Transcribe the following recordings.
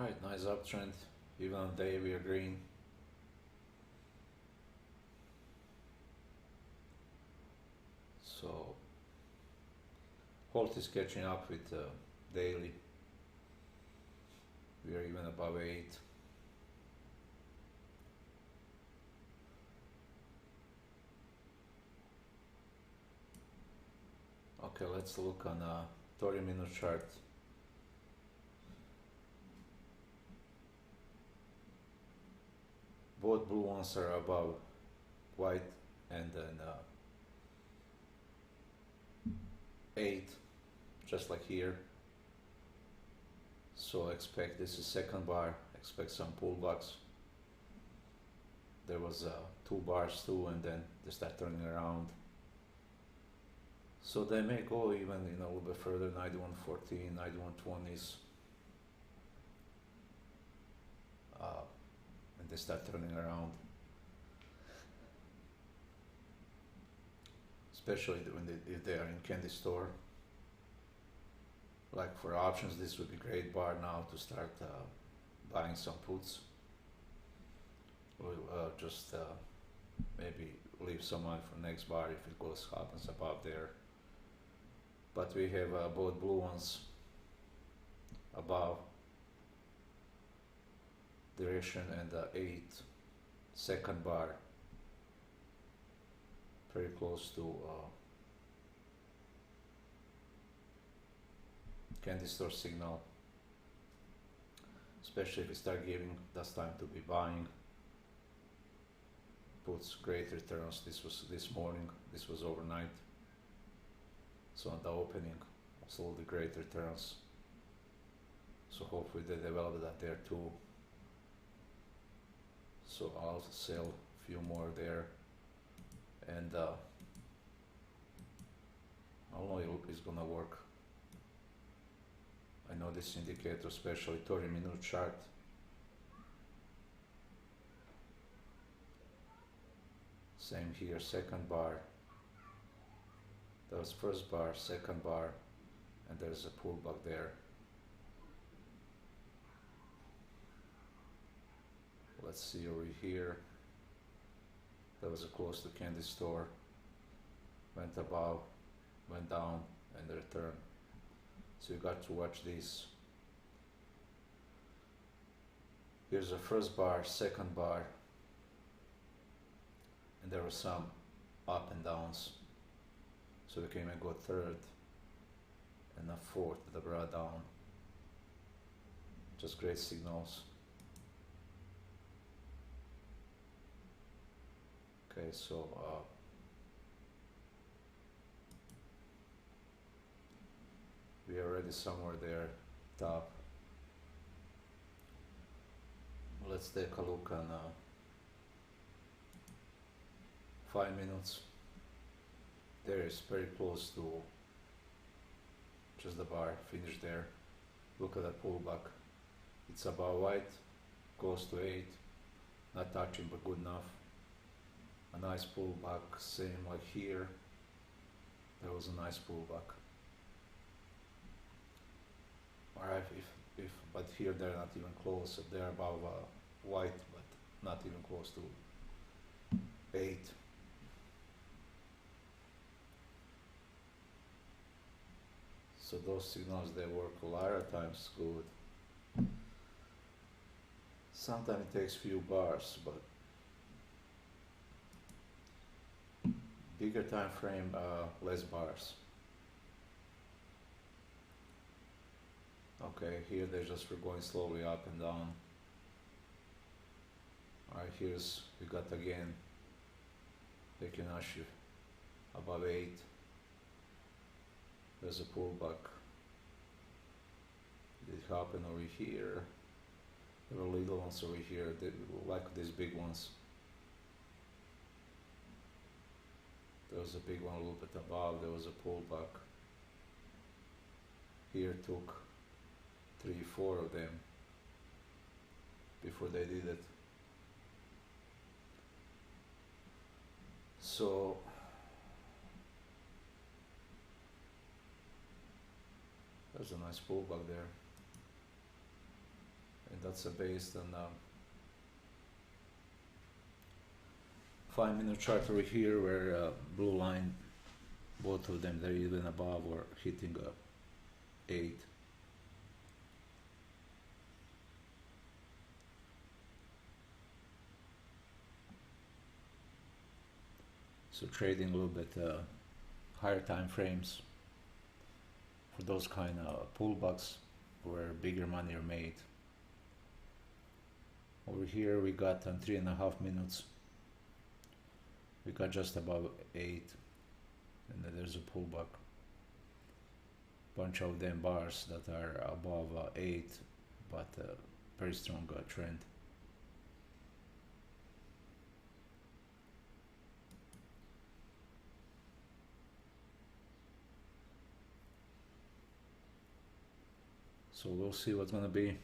Alright, nice uptrend. Even on day we are green. So Holt is catching up with daily. We are even above 8. Okay, let's look on a 30-minute chart. Both blue ones are above white, and then 8, just like here. So expect this is second bar, expect some pullbacks. There was 2 bars too, and then they start turning around. So they may go even a little bit further, 91.14, 91.20s. And they start turning around. Especially if they are in candy store. Like for options, this would be great bar now to start buying some puts. We'll just maybe leave some money for next bar if it happens above there. But we have both blue ones above duration and 8 second bar, very close to candy store signal, especially if we start giving, that's time to be buying puts. Great returns. This was this morning, this was overnight, so on the opening absolutely great returns. So hopefully they develop that there too. So I'll sell a few more there, and I don't know if it's gonna work. I know this indicator, especially 30-minute chart, same here, second bar, that was first bar, second bar, and there's a pullback there. Let's see over here, that was a close to candy store, went above, went down, and return. So you got to watch these. Here's the first bar, second bar, and there were some up and downs. So we can even go third and a fourth, the bra down. Just great signals. Okay, so we are already somewhere there, top. Let's take a look on 5 minutes. There is very close to just the bar, finish there. Look at that pullback. It's above white, close to 8, not touching but good enough. A nice pullback, same like here. There was a nice pullback. Alright, but here they're not even close. They're above white, but not even close to 8. So those signals, they work a lot of times good. Sometimes it takes few bars, but bigger time frame, less bars. Okay, here they're just going slowly up and down. Alright, here's, we got again Fibonacci above 8. There's a pullback. Did it happen over here? There were little ones over here, they, like these big ones. There was a big one a little bit above, there was a pullback. Here took 3, 4 of them before they did it. So there's a nice pullback there, and that's based on 5-minute chart over here, where blue line, both of them, they're even above or hitting 8. So trading a little bit higher time frames for those kind of pullbacks where bigger money are made. Over here we got on 3.5 minutes, we got just above 8, and then there's a pullback. Bunch of them bars that are above 8, but very strong trend. So we'll see what's gonna be.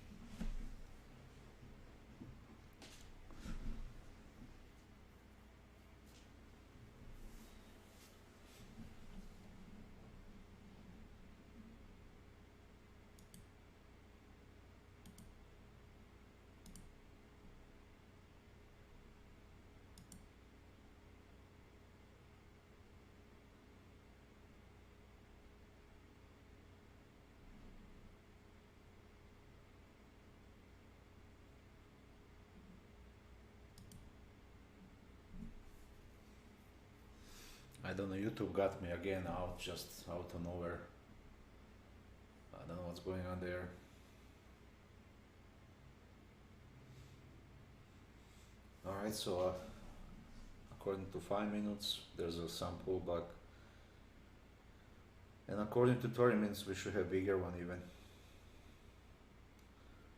I don't know, YouTube got me again out, just out of nowhere. I don't know what's going on there. Alright, so according to 5 minutes, there's some pullback. And according to 30 minutes, we should have bigger one even.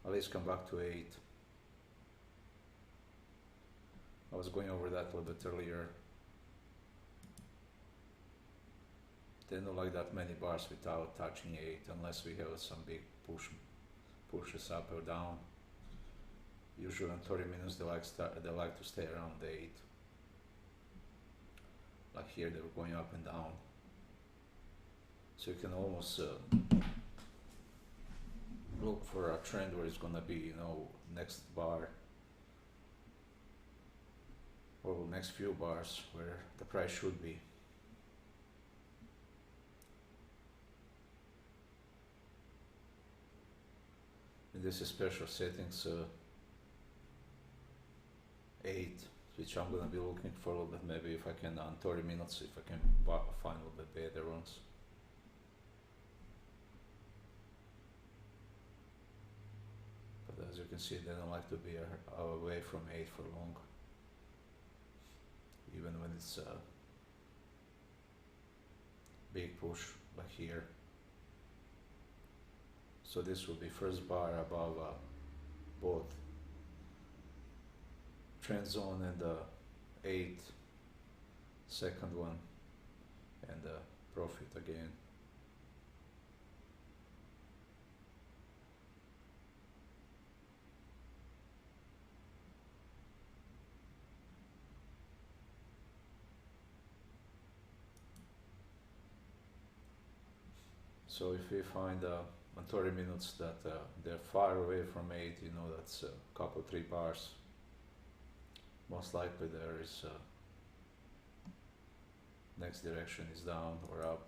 At least come back to 8. I was going over that a little bit earlier. Didn't like that many bars without touching 8, unless we have some big pushes up or down. Usually in 30 minutes they like to stay around 8. Like here they were going up and down. So you can almost look for a trend where it's gonna be, you know, next bar or next few bars where the price should be. And this is special settings 8, which I'm gonna be looking for a little bit, maybe if I can on 30 minutes, if I can find a little bit better ones. But as you can see, they don't like to be away from 8 for long, even when it's a big push like here. So this will be first bar above both trend zone and 8, second one, and profit again. So if we find on 30 minutes that they're far away from 8, you know, that's a couple 3 bars. Most likely there is next direction is down or up.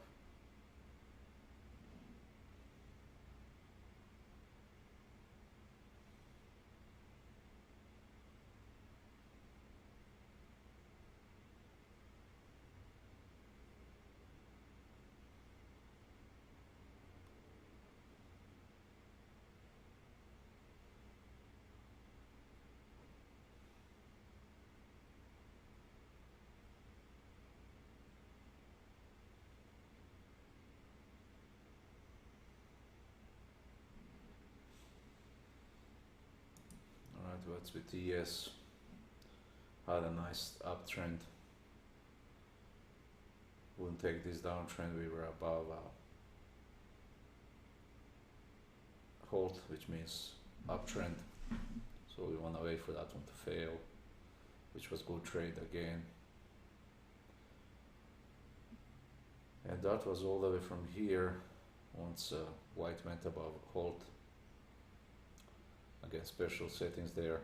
What's with ES? Had a nice uptrend. Wouldn't take this downtrend, we were above hold, which means uptrend. So we want to wait for that one to fail, which was good trade again. And that was all the way from here, once white went above hold. Again, special settings there.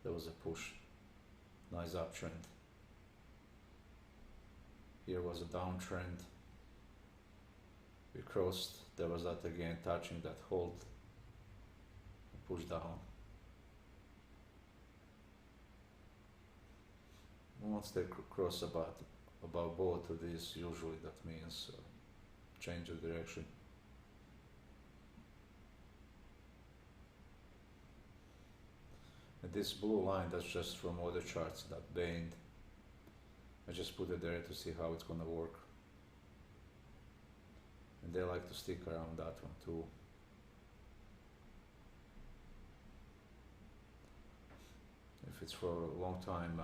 There was a push, nice uptrend. Here was a downtrend. We crossed, there was that again, touching that hold, push down. Once they cross above both of these, usually that means change of direction. And this blue line, that's just from other charts, that band. I just put it there to see how it's gonna work. And they like to stick around that one too. If it's for a long time,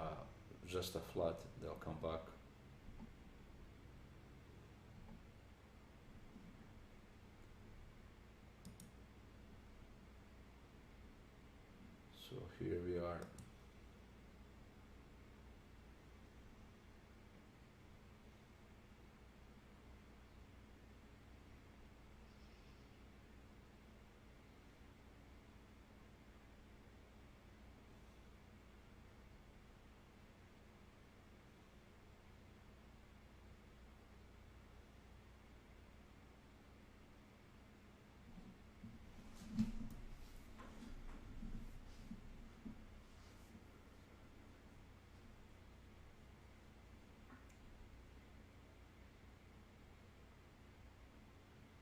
just a flat, they'll come back. So here we are.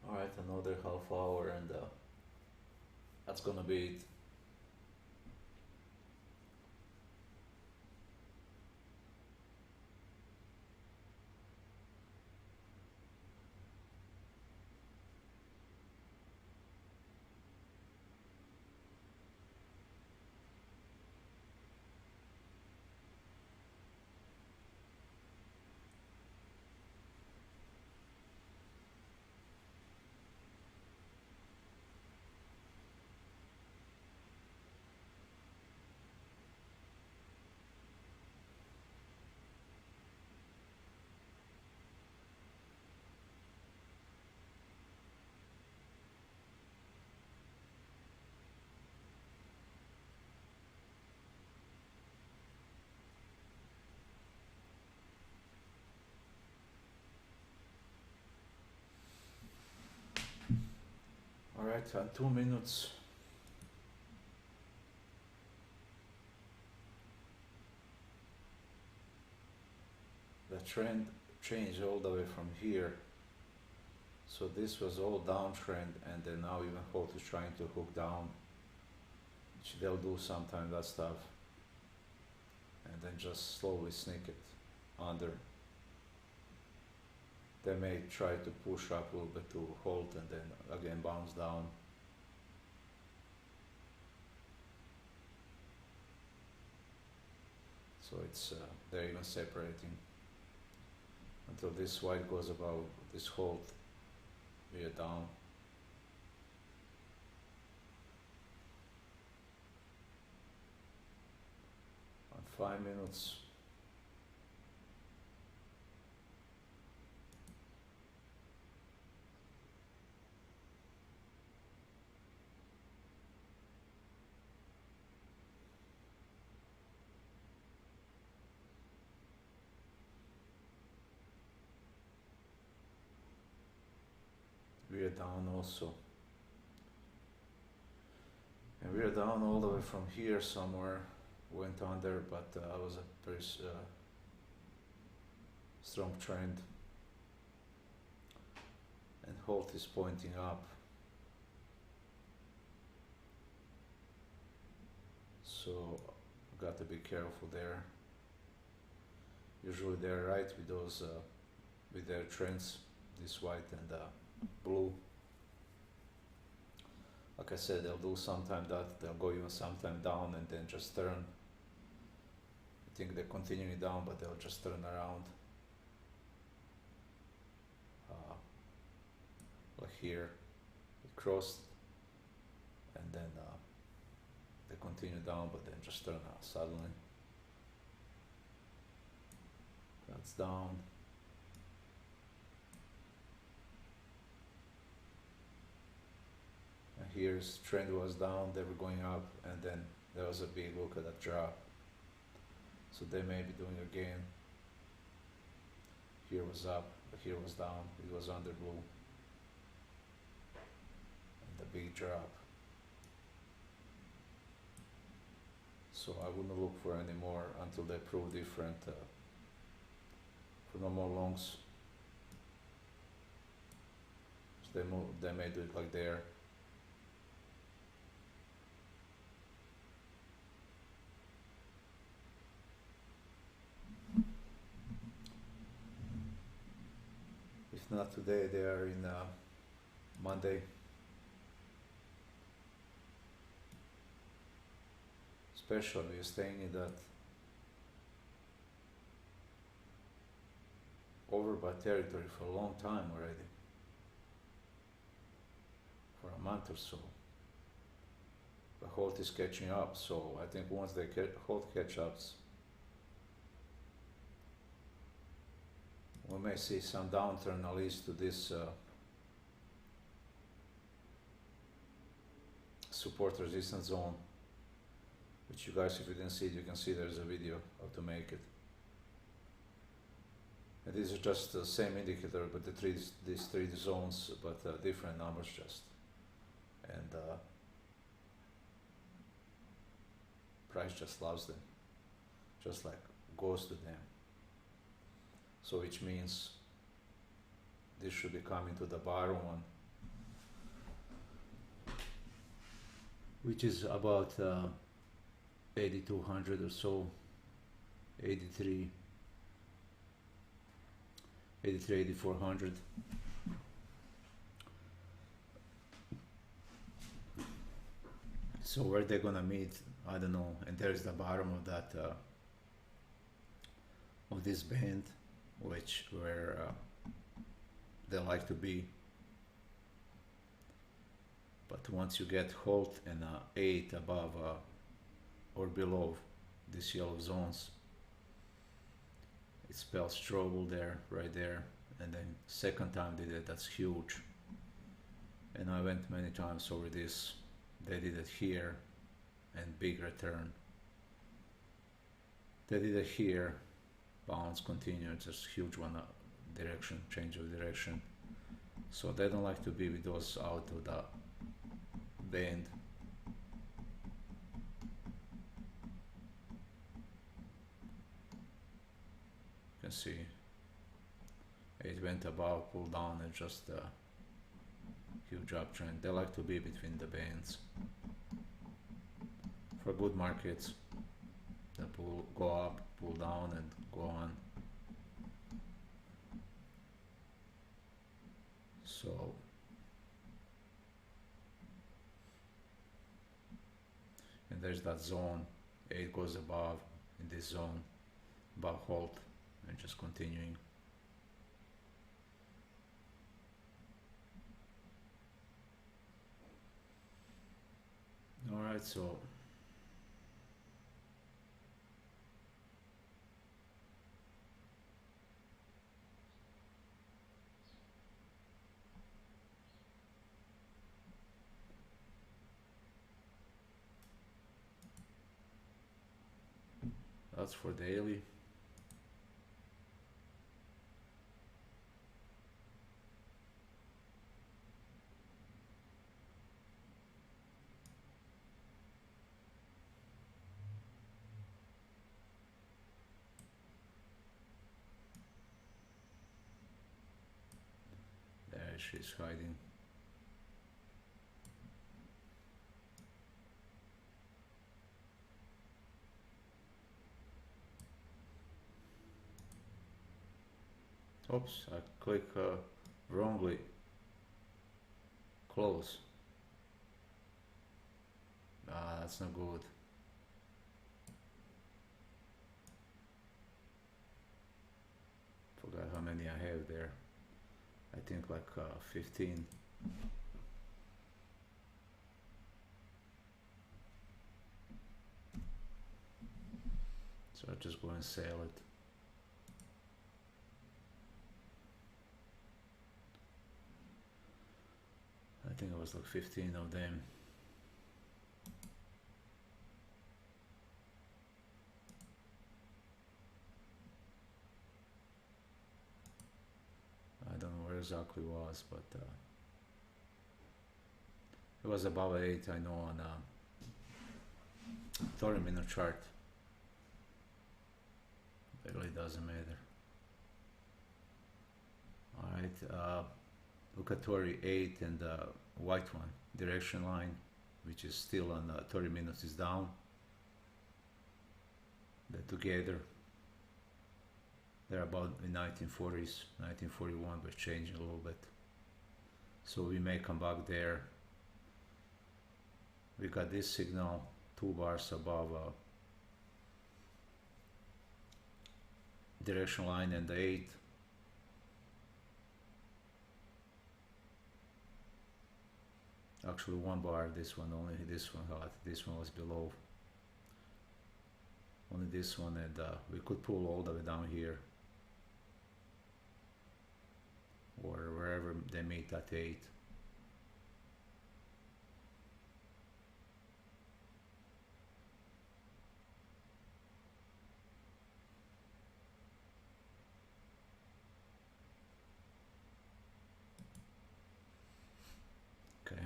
Alright, another half hour and that's gonna be it. Alright, 2 minutes. The trend changed all the way from here. So this was all downtrend, and then now even Holt is trying to hook down, which they'll do sometime, that stuff, and then just slowly sneak it under. They may try to push up a little bit to Holt and then again bounce down. So it's they're even separating until this white goes above this Holt. We are down. On 5 minutes. We are down also. And we are down all the way from here somewhere. Went under, but was a very strong trend. And Holt is pointing up. So got to be careful there. Usually they're right with those with their trends, this white and blue. Like I said, they'll do sometime that, they'll go even sometime down and then just turn. I think they're continuing down, but they'll just turn around. Like here, it crossed, and then they continue down, but then just turn out suddenly. That's down. And here's trend was down, they were going up, and then there was a big look at that drop. So they may be doing again. Here was up, here was down, it was under blue. And the big drop. So I wouldn't look for any more until they prove different, for no more longs. So they may do it like there. If not today, they are in Monday. Especially you're staying in that overbought territory for a long time already, for a month or so. The hold is catching up, so I think once they hold catch-ups, we may see some downturn at least to this support resistance zone, which you guys, if you didn't see it, you can see there's a video how to make it. And these are just the same indicator, but these three zones, but different numbers just. And price just loves them, just like goes to them. So which means this should be coming to the bottom one, which is about 8,200 or so, 83, 8,400. So where they're gonna meet, I don't know. And there's the bottom of that of this band, which where they like to be. But once you get halt and 8 above or below these yellow zones, it spells trouble there, right there. And then second time they did it, that's huge. And I went many times over this. They did it here and big return. They did it here, bounce, continue, just huge one direction, change of direction. So they don't like to be with those out of the band. You can see it went above, pulled down, and just a huge uptrend. They like to be between the bands. For good markets, they go up, pull down, and go on. So and there's that zone, 8 goes above in this zone, above halt, and just continuing. Alright, so that's for daily. There she's hiding. Oops, I click wrongly. Close. Ah, that's not good. Forgot how many I have there. I think like 15. So I'll just go and sell it. I think it was like 15 of them. I don't know where exactly it was, but it was above 8, I know, on a 30-minute chart. It really doesn't matter. Alright, look at 38 and the white one, direction line, which is still on 30 minutes is down. They're together. They're about the 1940s, 1941, but changing a little bit. So we may come back there. We got this signal 2 bars above direction line and the 8. Actually 1 bar, this one, only this one hot, this one was below. Only this one, and we could pull all the way down here. Or wherever they meet at 8. Okay.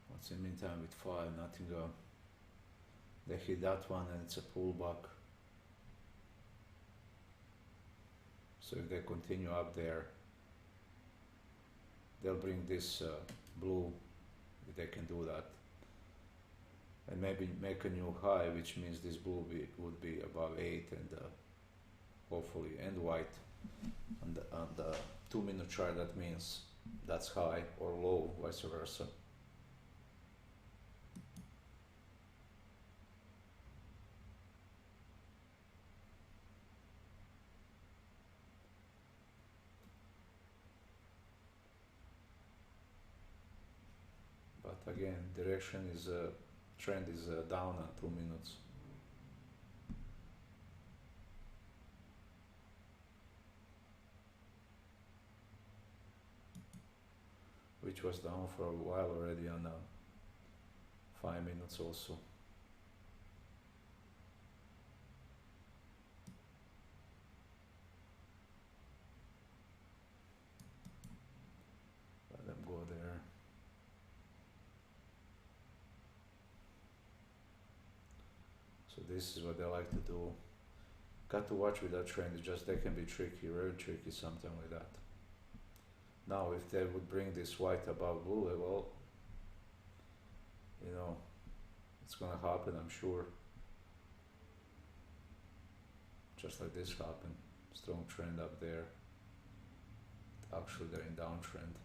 What's in the meantime with 5? Nothing. They hit that one and it's a pullback. So if they continue up there, they'll bring this blue, if they can do that, and maybe make a new high, which means this blue would be above 8 and hopefully, and white on the 2-minute chart. That means that's high or low, vice versa. But again, direction is trend is down on 2 minutes. Which was down for a while already on 5 minutes also. Let them go there. So this is what they like to do. Got to watch with that trend, it's just they can be tricky, very tricky, something like that. Now if they would bring this white above blue, well, you know, it's gonna happen, I'm sure. Just like this happened, strong trend up there. Actually they're in downtrend.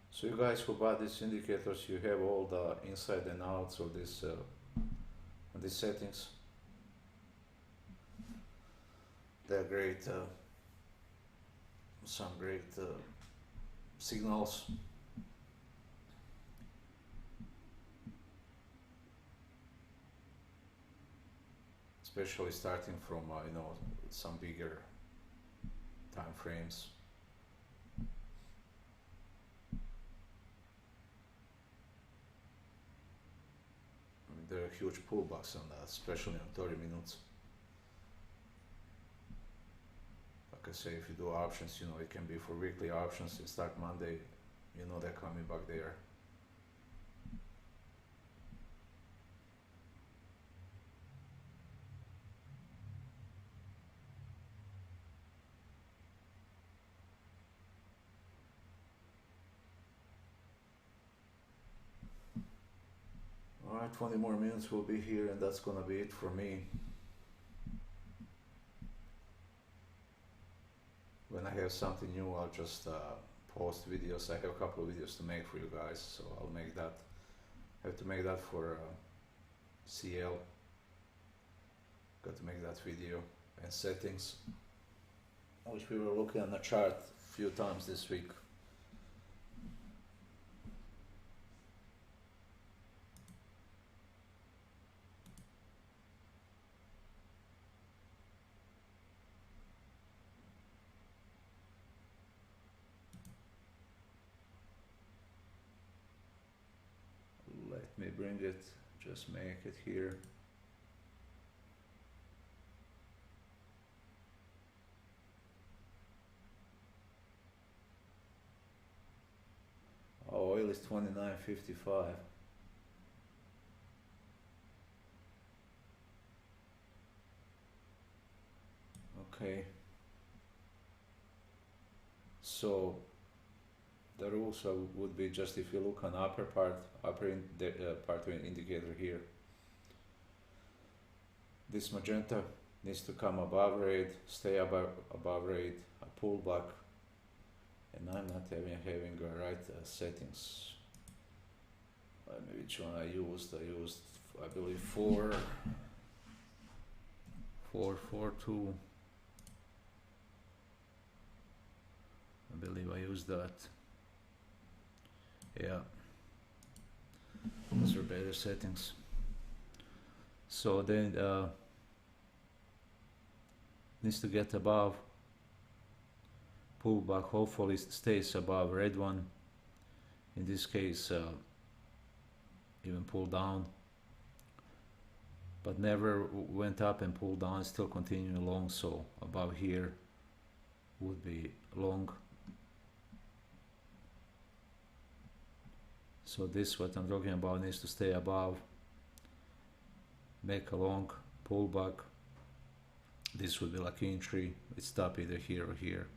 So you guys who bought these indicators, you have all the inside and outs of this these settings. They're great, some great signals. Especially starting from you know, some bigger time frames. There are huge pullbacks on that, especially on 30 minutes. Like I say, if you do options, you know, it can be for weekly options. You start Monday, you know they're coming back there. Alright, 20 more minutes will be here, and that's gonna be it for me. When I have something new, I'll just post videos. I have a couple of videos to make for you guys, so I'll make that. I have to make that for CL. Got to make that video and settings, which we were looking on the chart a few times this week. Let me bring it, just make it here. Oh, oil is 29.55. Okay. So the rules would be just if you look on upper part of the indicator here, this magenta needs to come above red, stay above red, a pullback, and I'm not having the right settings. Maybe which one I used? I believe 442. I believe I used that. Yeah, those are better settings. So then needs to get above, pull back, hopefully stays above red one. In this case even pull down, but never went up and pulled down, still continuing long, so above here would be long. So this, what I'm talking about, needs to stay above, make a long pullback. This would be like entry. It's stop either here or here.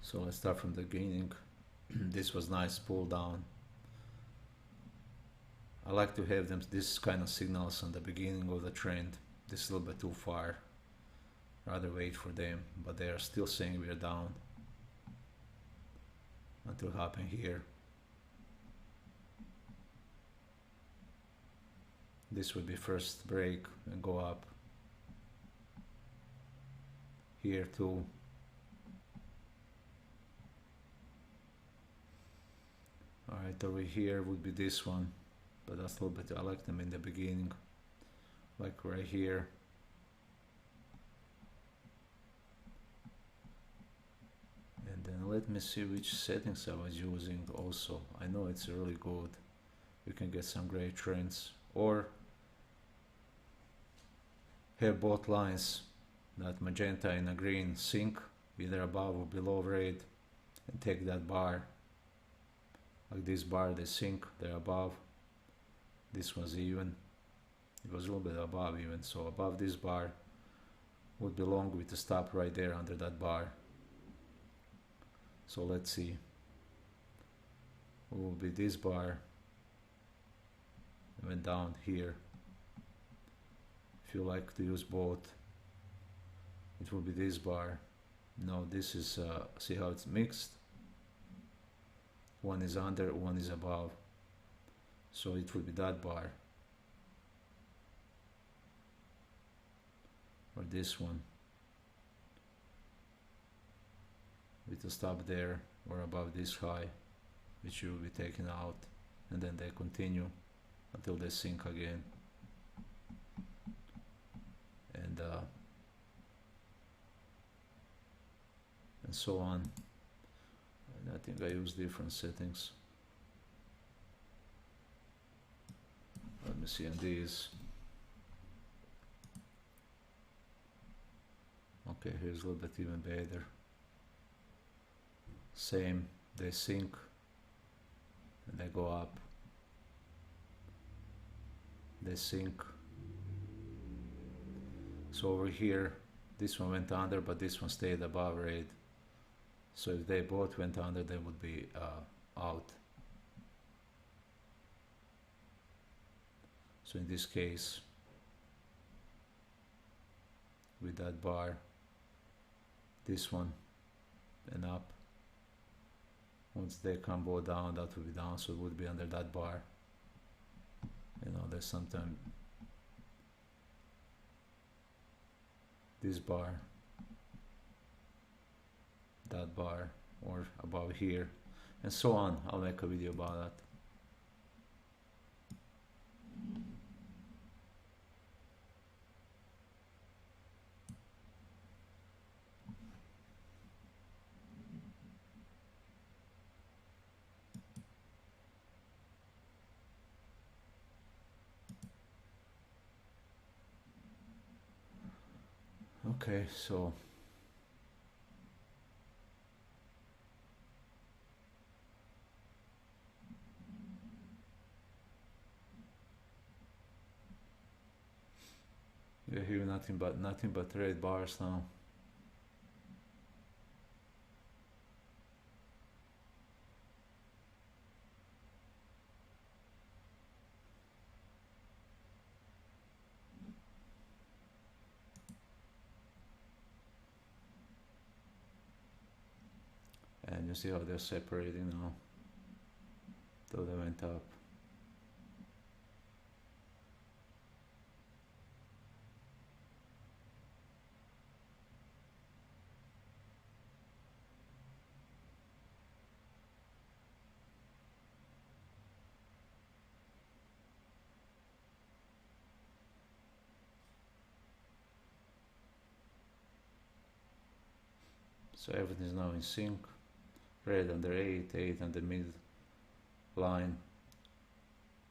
So let's start from the beginning. This was nice pull down. I like to have them this kind of signals on the beginning of the trend. This is a little bit too far. Rather wait for them, but they are still saying we are down until happen here. This would be first break and go up here too. Alright, over here would be this one, but that's a little bit, I like them in the beginning, like right here. And then let me see which settings I was using also. I know it's really good. You can get some great trends, or have both lines, that magenta and a green sync, either above or below red, and take that bar. Like this bar, they sync, they're above. This was even. It was a little bit above even, so above this bar would be long with the stop right there under that bar. So let's see. It will be this bar. It went down here. If you like to use both, it will be this bar. No, this is, see how it's mixed? One is under, one is above. So it will be that bar. Or this one. With a stop there, or above this high, which you will be taken out, and then they continue until they sink again. And so on. And I think I use different settings. Let me see on these. Okay, here's a little bit even better. Same, they sink and they go up. They sink. So over here, this one went under, but this one stayed above red. So if they both went under, they would be out. So in this case, with that bar, this one and up, once they come both down, that would be down, so it would be under that bar. You know, there's sometimes this bar, that bar, or above here, and so on. I'll make a video about that. Okay, so you hear nothing but red bars now. And you see how they're separating now, though they went up. So everything is now in sync. Red under 8, 8 on the mid line,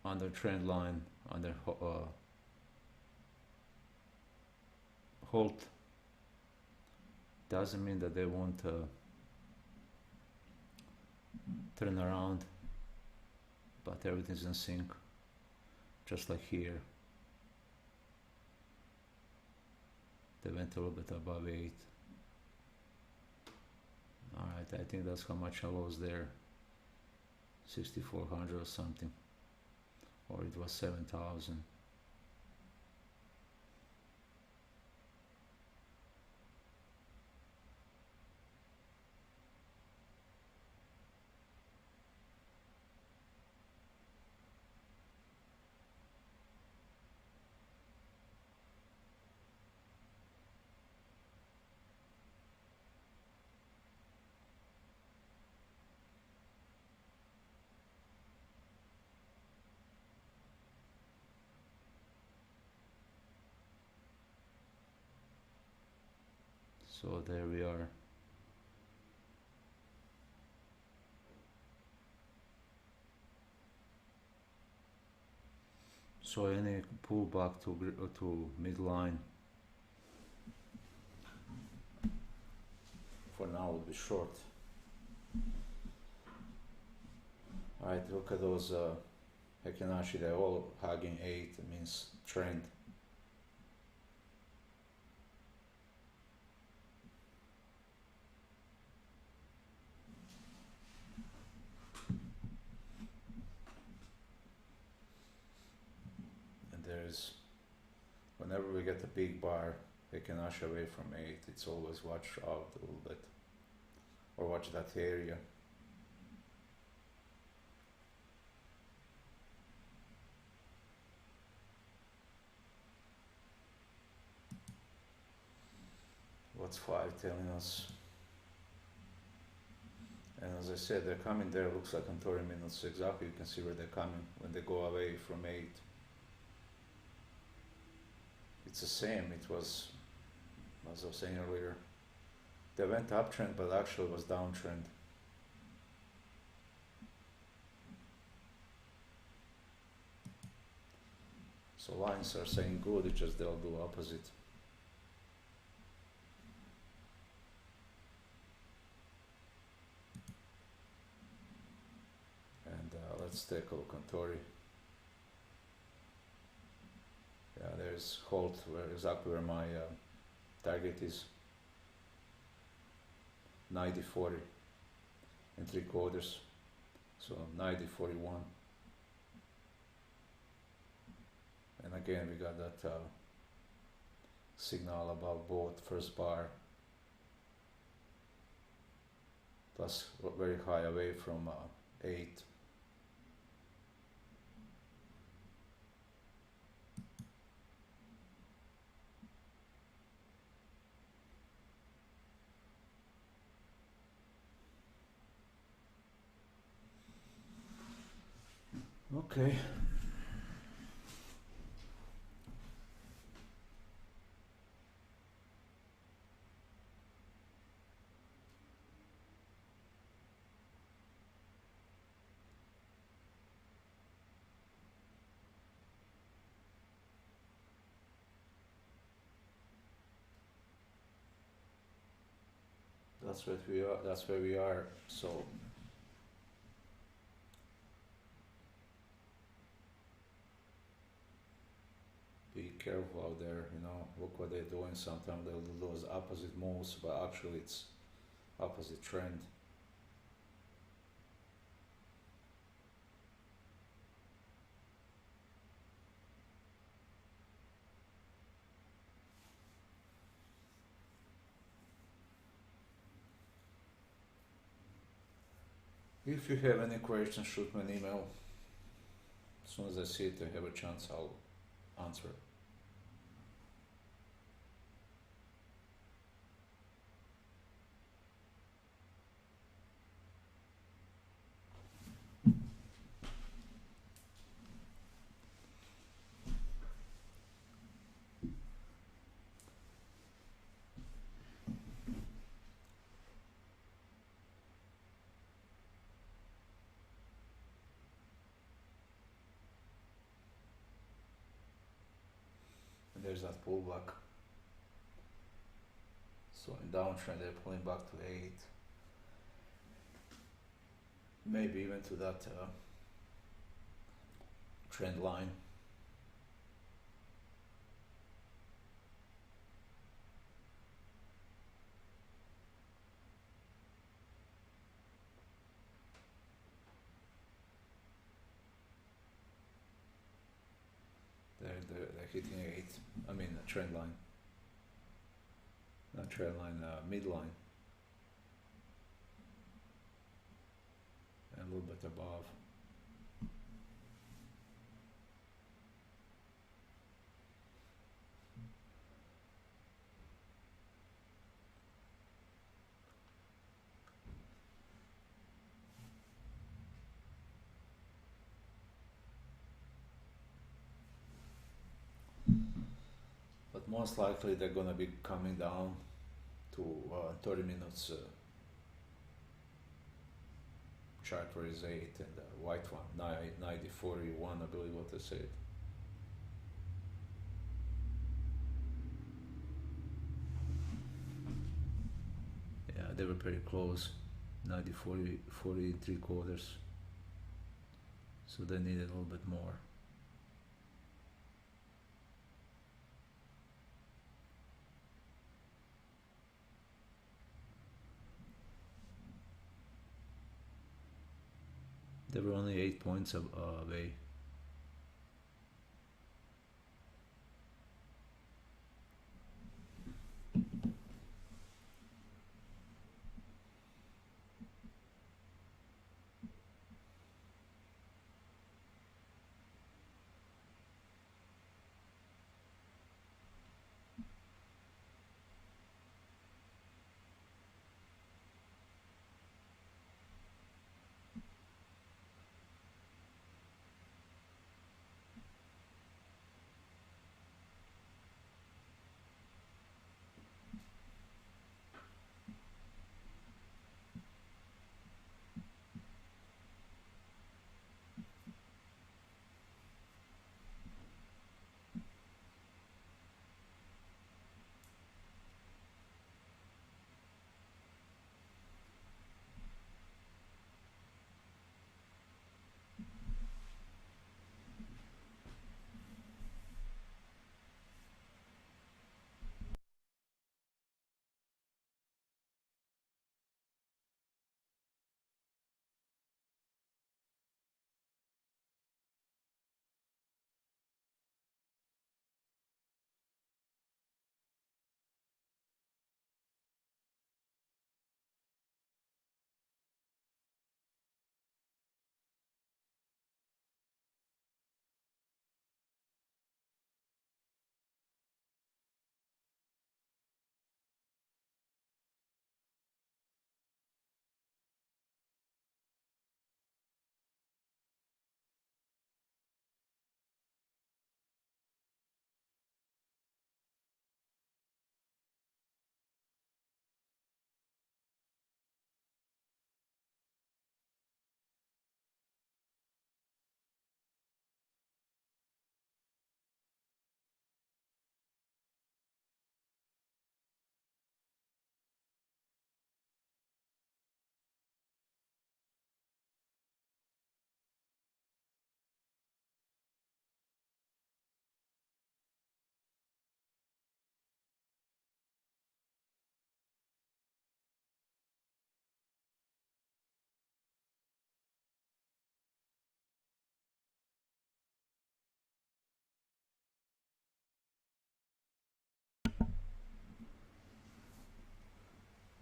under trend line, under halt. Doesn't mean that they won't turn around, but everything's in sync, just like here. They went a little bit above 8. Alright, I think that's how much I lost there. 6,400 or something. Or it was 7,000. So there we are. So any pullback to midline for now will be short. Alright, look at those Hekinashi, they're all hugging 8, it means trend. Whenever we get a big bar, Hekinashi away from 8, it's always watch out a little bit, or watch that area. What's 5 telling us? And as I said, they're coming there, looks like on 30 minutes, so exactly you can see where they're coming when they go away from 8. It's the same, it was, as I was saying earlier, they went uptrend, but actually it was downtrend. So lines are saying good, it's just they'll do opposite. And let's take a look on Tori. Yeah, there's halt, where exactly where my target is. 90.40. 3/4. So 90.41. And again we got that signal above both first bar plus very high away from 8. Okay. That's what we are. That's where we are. So be careful out there. You know, look what they're doing. Sometimes they'll do those opposite moves, but actually it's opposite trend. If you have any questions, shoot me an email. As soon as I see it, I have a chance, I'll answer. And there's that pullback. So in downtrend, they're pulling back to 8. Maybe even to that trend line. They're hitting 8. I mean, a trend line. Not trend line, midline. And a little bit above. But most likely they're gonna be coming down to 30 minutes chart where is 8 and the white one 90.41, I believe what they said. Yeah, they were pretty close, 90.40 3/4. So they needed a little bit more. They were only 8 points away.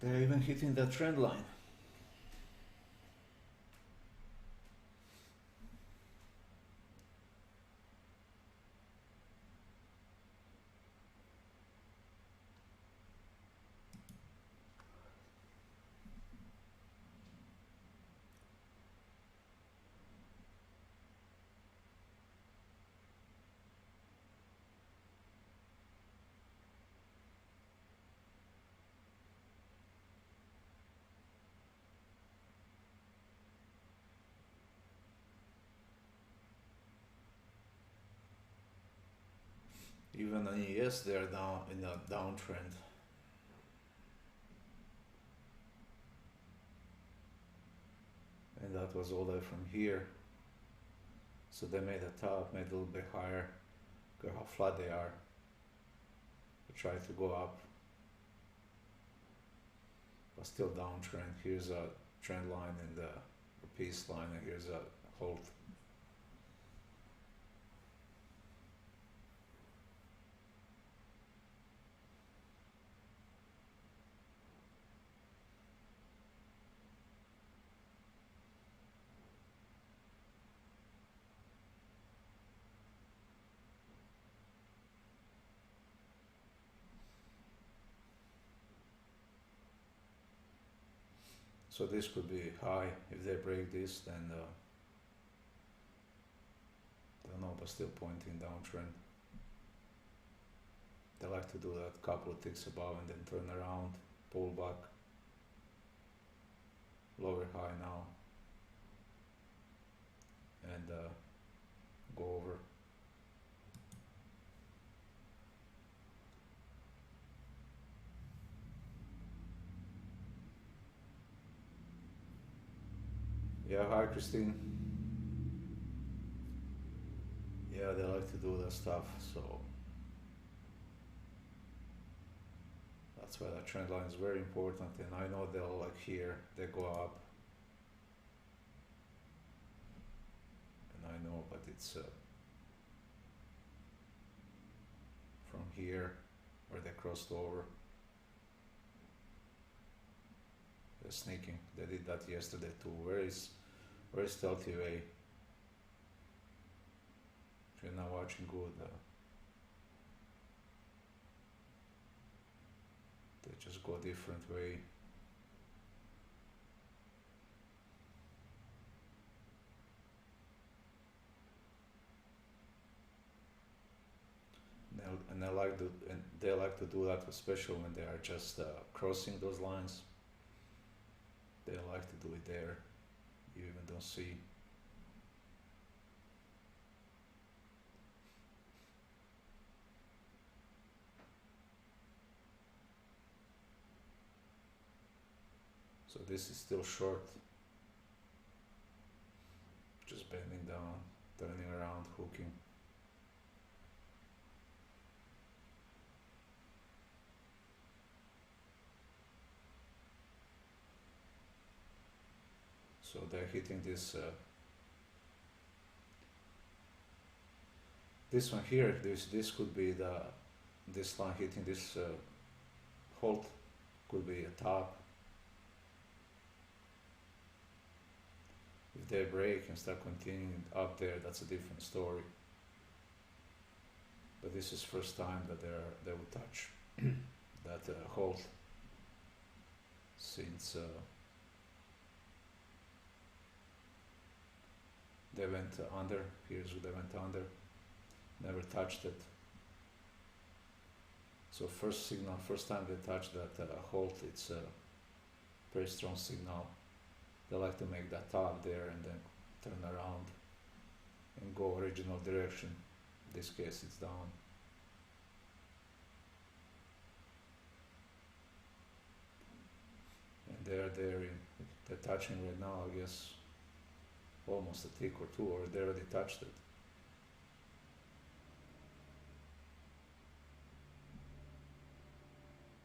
They're even hitting that trend line. Even on ES, they're down in a downtrend. And that was all the way from here. So they made a top, made a little bit higher. Look how flat they are. They try to go up, but still downtrend. Here's a trend line and a peace line, and here's a hold. So this could be high. If they break this, then don't know, but still pointing downtrend. They like to do that couple of ticks above and then turn around, pull back, lower high now, and go over. Yeah, hi Christine. Yeah, they like to do that stuff, so that's why that trend line is very important. And I know they'll, like here, they go up, and I know, but it's from here where they crossed over. They're sneaking. They did that yesterday too. Where is stealthy way? If you're not watching good, they just go a different way. And they like to do that, especially when they are just crossing those lines. They like to do it there. You even don't see. So this is still short. Just bending down, turning around, hooking. So they're hitting this this one here. This could be this line hitting this hold, could be a top. If they break and start continuing up there, that's a different story. But this is first time that they will touch that hold since they went under. Here's where they went under. Never touched it. So first time they touch that hold, it's a very strong signal. They like to make that top there and then turn around and go original direction. In this case it's down. And they're touching right now, I guess, almost a tick or two, or they already touched it.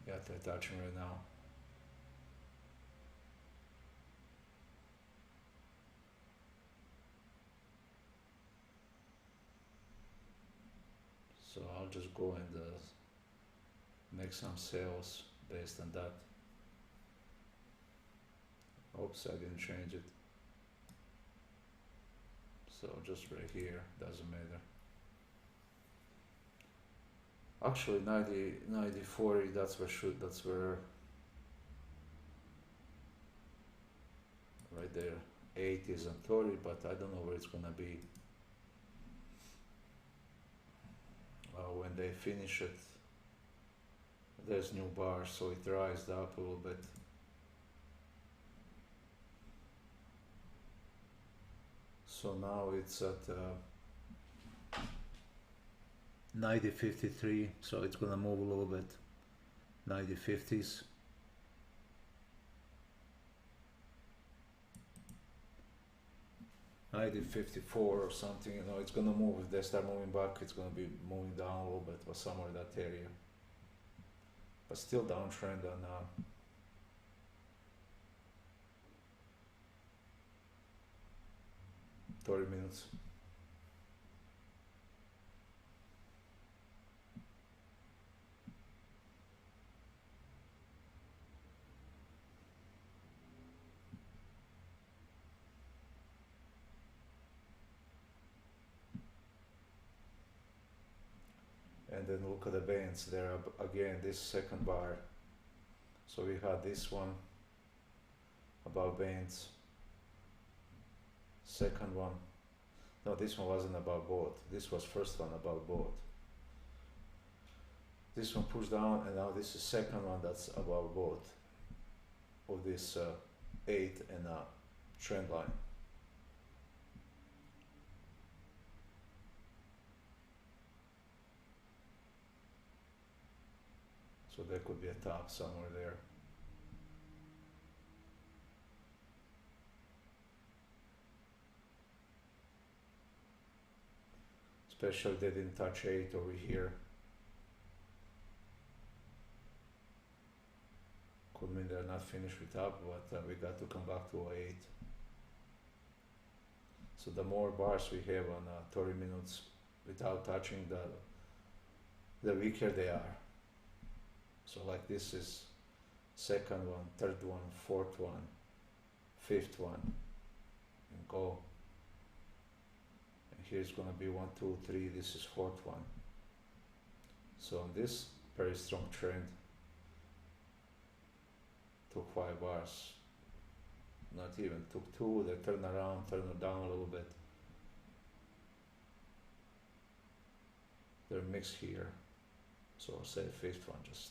Yeah, they're touching right now. So I'll just go and make some sales based on that. Oops, I didn't change it. So just right here, doesn't matter. Actually 90, 40, that's where right there, 8 is on 30, but I don't know where it's gonna be when they finish it. There's new bar, so it rised up a little bit. So now it's at 90.53, so it's gonna move a little bit. 90.50s. $90.54 or something, you know, it's gonna move. If they start moving back, it's gonna be moving down a little bit, or somewhere in that area. But still downtrend on 30 minutes. And then look at the bands there again, this second bar. So we had this one above bands, second one, no, this one wasn't above both, this was first one above both. This one pushed down, and now this is second one that's above both of this 8 and trend line. So there could be a top somewhere there. Especially they didn't touch 8 over here. Could mean they're not finished with top, but we got to come back to 8. So the more bars we have on 30 minutes without touching, the weaker they are. So like this is second one, third one, fourth one, fifth one, and go. And here's gonna be 1, 2, 3, this is fourth one. So on this very strong trend, took 5 bars, not even, took 2, they turn around, turn it down a little bit. They're mixed here, so I'll say fifth one, just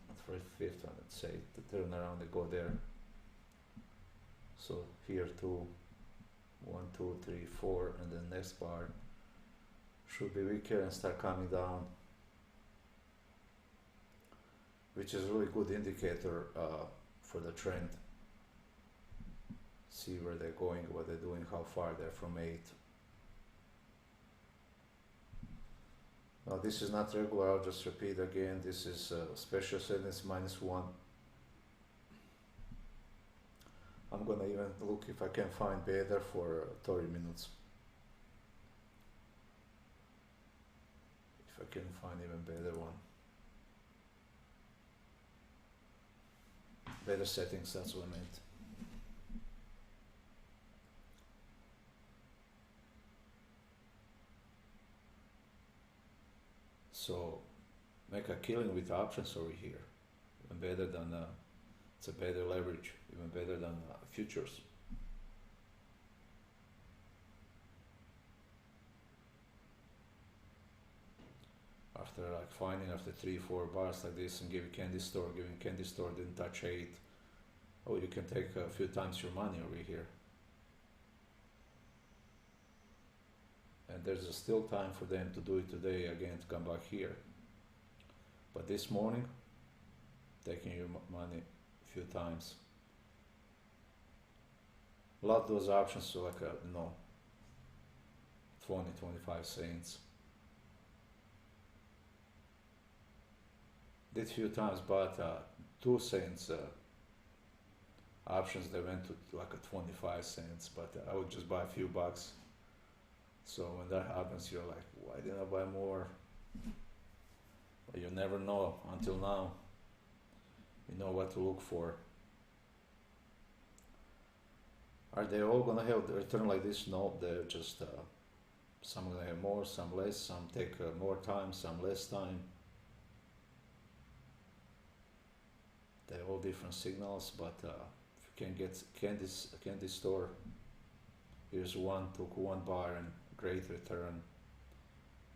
not for fifth one, let's say, to turn around, they go there. So here 2, 1, 2, 3, 4, and the next bar should be weaker and start coming down, which is a really good indicator for the trend. See where they're going, what they're doing, how far they're from 8. Now this is not regular, I'll just repeat again, this is special settings -1. I'm gonna even look if I can find better for 30 minutes. If I can find even better one. Better settings, that's what I meant. So make a killing with options over here, even better than it's a better leverage, even better than futures. After like finding after 3, 4 bars like this and giving candy store, didn't touch 8. Oh, you can take a few times your money over here. And there's still time for them to do it today again, to come back here. But this morning, taking your money a few times. A lot of those options, so like 20, 25 cents. Did few times, but 2 cents options, they went to like a 25 cents, but I would just buy a few bucks. So when that happens, you're like, why didn't I buy more? But you never know until now. You know what to look for. Are they all gonna have the return like this? No, they're just some gonna have more, some less, some take more time, some less time. They're all different signals, but if you can get candy store, here's one, took one bar and great return.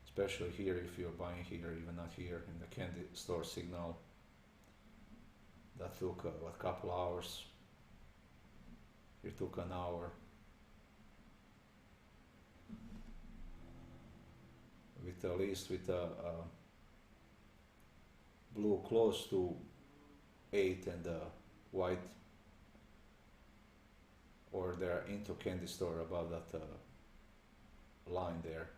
Especially here, if you're buying here, even not here in the candy store signal. That took what, couple hours. It took an hour. With at least with a blue close to 8 and white, or they're into candy store above that line there.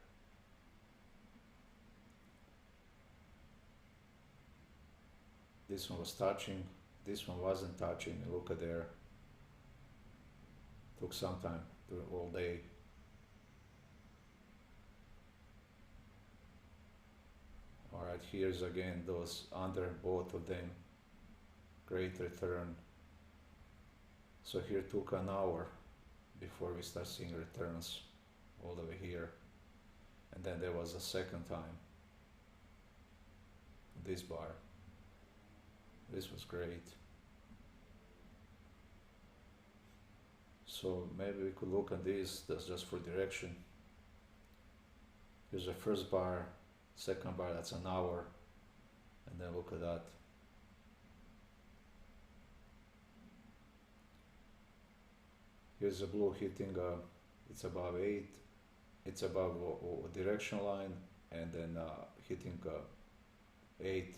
This one was touching, this one wasn't touching. Look at there. Took some time, all day. Alright, here's again those under both of them. Great return. So here took an hour before we start seeing returns all the way here. And then there was a second time. This bar. This was great. So maybe we could look at this, that's just for direction. Here's the first bar, second bar, that's an hour. And then look at that. Here's the blue hitting, it's above 8, it's above a direction line, and then hitting 8.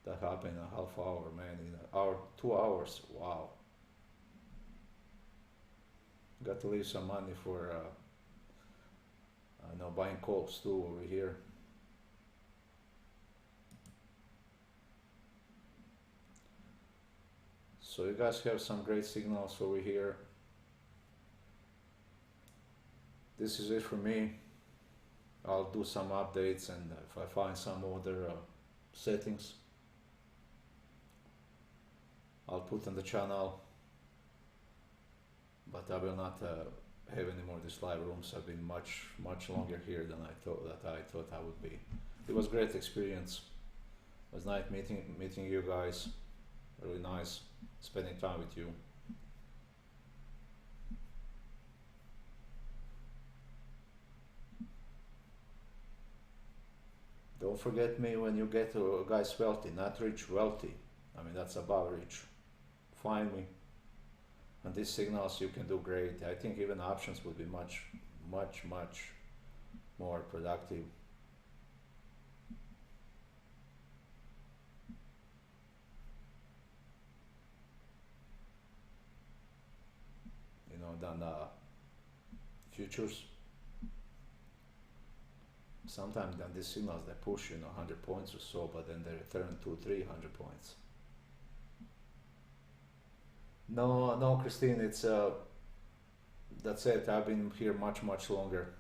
That happened in a half hour, man, in an hour, 2 hours, wow. Got to leave some money for buying calls too over here. So you guys have some great signals over here. This is it for me. I'll do some updates, and if I find some other settings, I'll put on the channel. But I will not have any more these live rooms. I've been much longer here than I thought I would be. It was a great experience. It was nice meeting you guys. Really nice spending time with you. Don't forget me when you get guys wealthy, not rich, wealthy. I mean, that's above rich. Find me. And these signals you can do great. I think even options would be much more productive. You know, than futures. Sometimes then these signals they push 100 points or so, but then they return 200-300 points. No, Christine, it's that's it. I've been here much longer.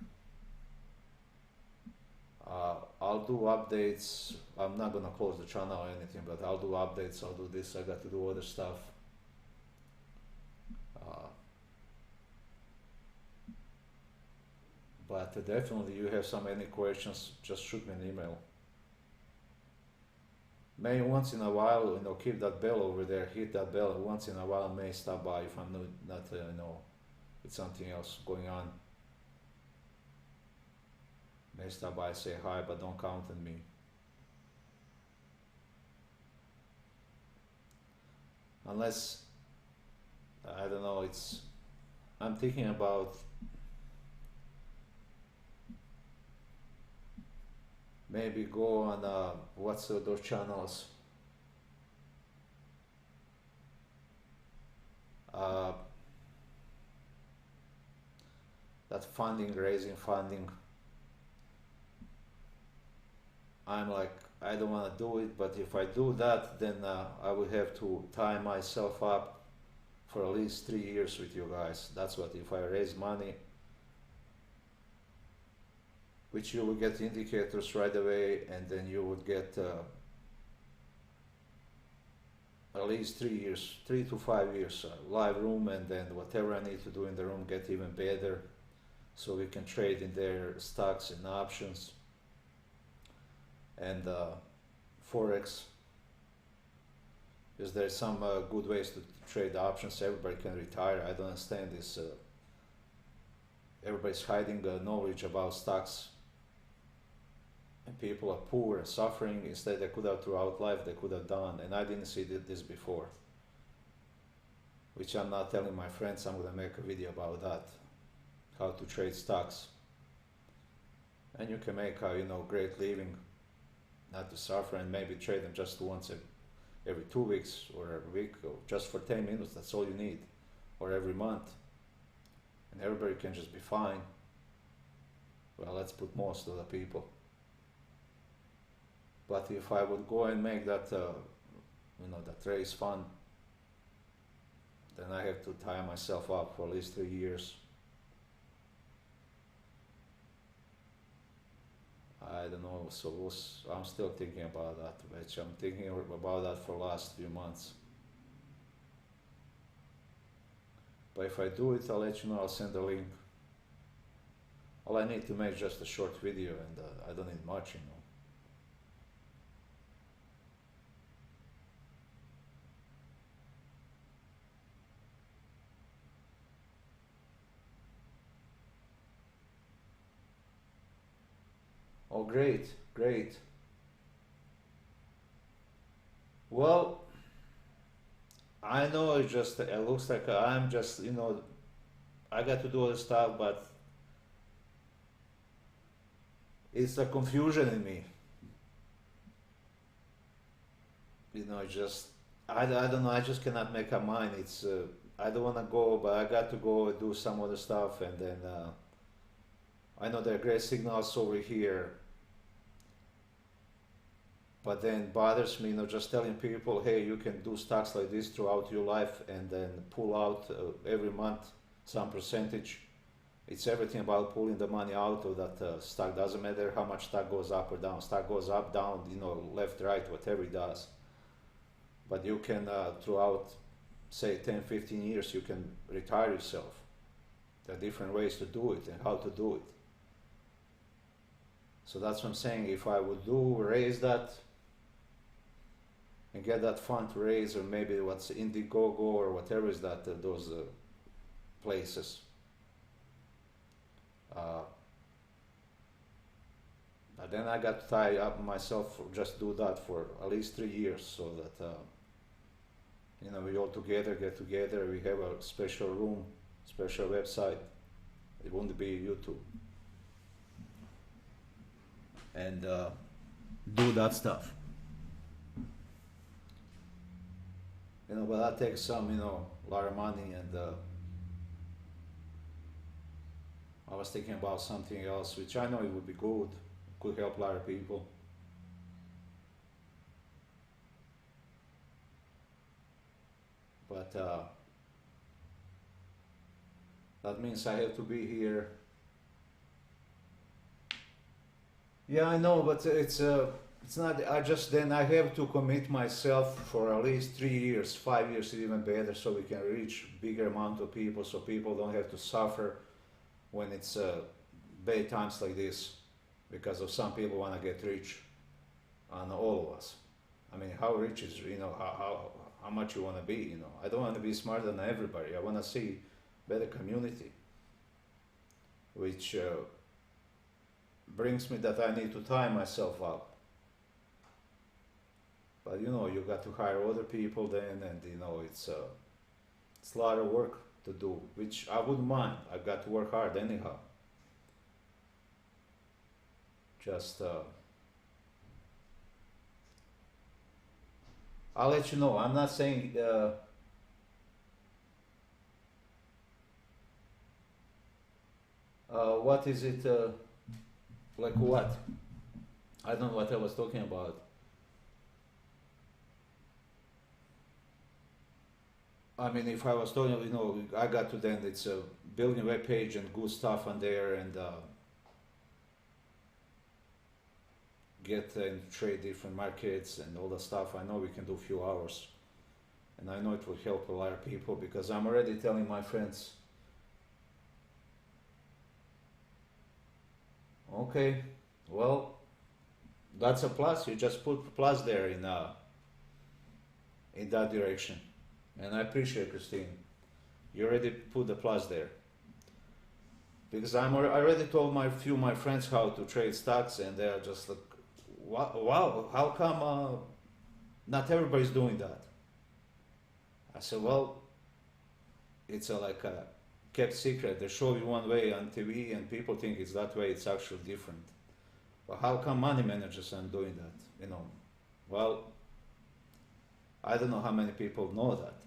I'll do updates. I'm not gonna close the channel or anything, but I'll do updates. I'll do this. I got to do other stuff. But definitely, you have any questions, just shoot me an email. May once in a while, keep that bell over there, hit that bell. Once in a while, I may stop by if I'm not with something else going on. May stop by, say hi, but don't count on me. Unless, I don't know, I'm thinking about maybe go on, what's those channels? That raising funding. I'm like, I don't want to do it, but if I do that, then I will have to tie myself up for at least 3 years with you guys. That's what, if I raise money, which you will get indicators right away, and then you would get at least 3 years, 3 to 5 years, live room, and then whatever I need to do in the room get even better, so we can trade in their stocks and options and forex. Is there some good ways to trade options? Everybody can retire. I don't understand this. Everybody's hiding knowledge about stocks, and people are poor and suffering. Instead, they could have throughout life they could have done, and I didn't see this before. Which I'm not telling my friends. I'm gonna make a video about that, how to trade stocks, and you can make a great living, not to suffer, and maybe trade them just once every 2 weeks or every week, or just for 10 minutes. That's all you need, or every month, and everybody can just be fine. Well, let's put most of the people. But if I would go and make that, that race fun, then I have to tie myself up for at least 3 years. I don't know, so I'm still thinking about that, which I'm thinking about that for the last few months. But if I do it, I'll let you know. I'll send a link. All I need to make is just a short video, and I don't need much, Oh, great, great. Well, I know it looks like I'm just, I got to do all this stuff, but it's a confusion in me. I don't know, I just cannot make up mind. It's, I don't want to go, but I got to go and do some other stuff, and then I know there are great signals over here. But then bothers me, just telling people, hey, you can do stocks like this throughout your life, and then pull out every month some percentage. It's everything about pulling the money out of that stock. Doesn't matter how much stock goes up or down. Stock goes up, down, left, right, whatever it does. But you can, throughout, say, 10, 15 years, you can retire yourself. There are different ways to do it and how to do it. So that's what I'm saying. If I would raise that, and get that fund to raise, or maybe what's Indiegogo or whatever is that, those places. But then I got to tie up myself, just do that for at least 3 years, so that we all together get together. We have a special room, special website. It won't be YouTube, and do that stuff. But that takes some, a lot of money, and I was thinking about something else, which I know it would be good, could help a lot of people. But that means I have to be here. Yeah, I know, but it's not, then I have to commit myself for at least 3 years, 5 years is even better, so we can reach bigger amount of people, so people don't have to suffer when it's bad times like this, because of some people want to get rich on all of us. I mean, how rich is, how much you want to be, I don't want to be smarter than everybody. I want to see better community, which brings me that I need to tie myself up. But you got to hire other people then, and it's a lot of work to do, which I wouldn't mind. I've got to work hard anyhow. Just I'll let you know. I'm not saying what is it, like what? I don't know what I was talking about. I mean, if I was talking, I got to then, it's a building web page and good stuff on there, and get and trade different markets and all that stuff. I know we can do a few hours And I know it will help a lot of people, because I'm already telling my friends, okay, well, that's a plus. You just put plus there in that direction. And I appreciate, Christine, you already put the plus there. Because I already told my friends how to trade stocks, and they're just like, wow, how come not everybody's doing that? I said, well, it's like a kept secret. They show you one way on TV and people think it's that way. It's actually different. But how come money managers aren't doing that? Well, I don't know how many people know that.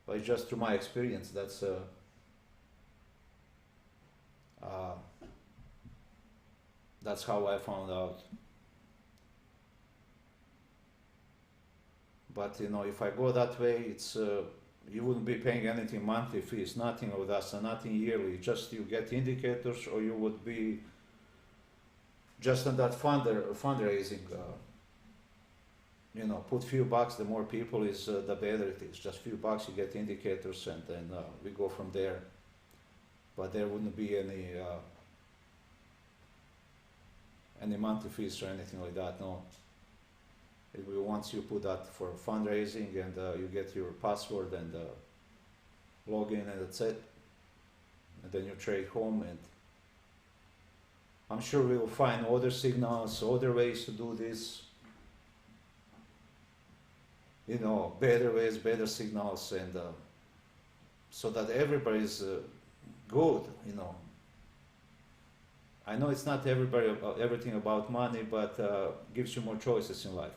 But just through my experience, that's how I found out. But if I go that way, it's you wouldn't be paying anything monthly fees, nothing of that, so nothing yearly. Just you get indicators, or you would be just on that fundraising. Put few bucks. The more people is, the better it is. Just few bucks, you get indicators, and then we go from there. But there wouldn't be any monthly fees or anything like that. No. It will, once you put that for fundraising, and you get your password and login, and that's it. And then you trade home, and I'm sure we will find other signals, other ways to do this. Better ways, better signals, and so that everybody's good. I know it's not everything about money, but gives you more choices in life.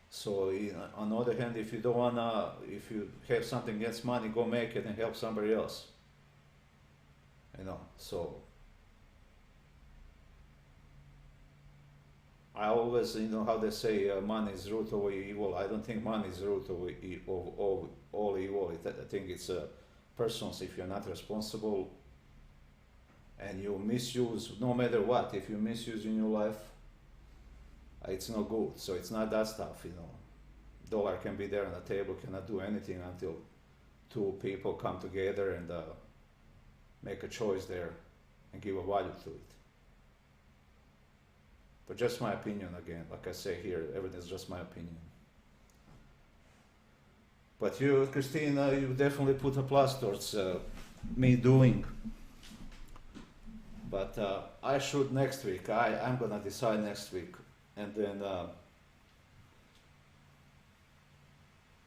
So on the other hand, if you don't wanna, if you have something against money, go make it and help somebody else. So I always, how they say, money is root of evil. I don't think money is root of all evil. I think it's persons. If you're not responsible and you misuse, no matter what, if you misuse in your life, it's not good. So it's not that stuff. Dollar can be there on the table, cannot do anything until two people come together and make a choice there and give a value to it. But just my opinion again, like I say here, everything's just my opinion. But you, Christina, you definitely put a plus towards me doing. But I should next week. I'm gonna decide next week, and then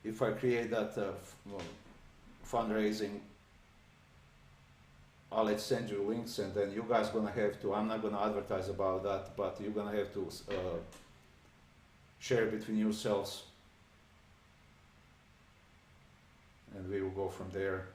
if I create that fundraising, I'll send you links, and then you guys gonna have to, I'm not gonna advertise about that, but you're gonna have to share between yourselves, and we will go from there.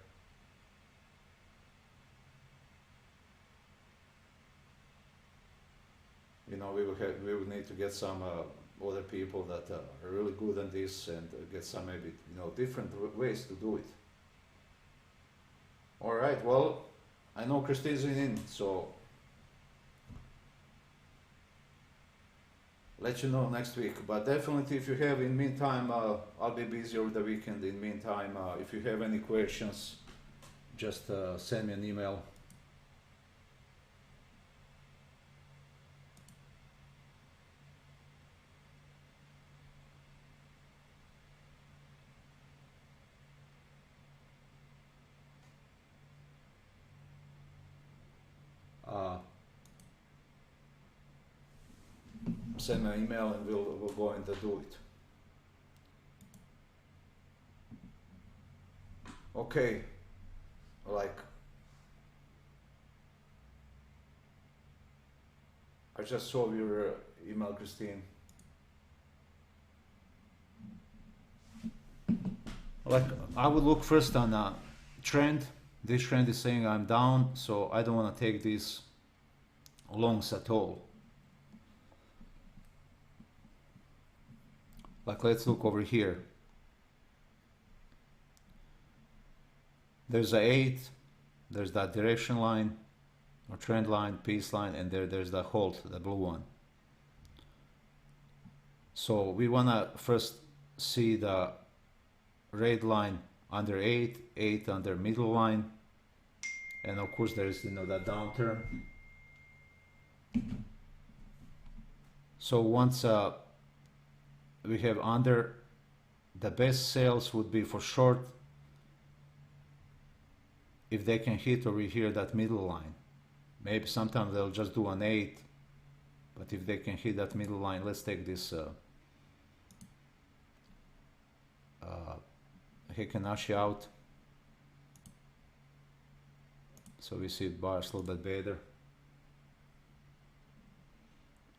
We will need to get some other people that are really good on this, and get some maybe different ways to do it. All right, well, I know Christine's in, so let you know next week. But definitely, if you have, in meantime, I'll be busy over the weekend. In meantime, if you have any questions, just send me an email. Send me an email, and we'll go and do it. Okay, I just saw your email, Christine. I would look first on a trend. This trend is saying I'm down, so I don't want to take these longs at all. Let's look over here. There's a 8, there's that direction line or trend line, peace line, and there's the halt, the blue one. So we want to first see the red line under 8, 8 under middle line, and of course there is that downturn. So once we have under, the best sales would be for short if they can hit over here that middle line. Maybe sometimes they'll just do an 8, but if they can hit that middle line, let's take this Hikinashi out. So we see bars a little bit better.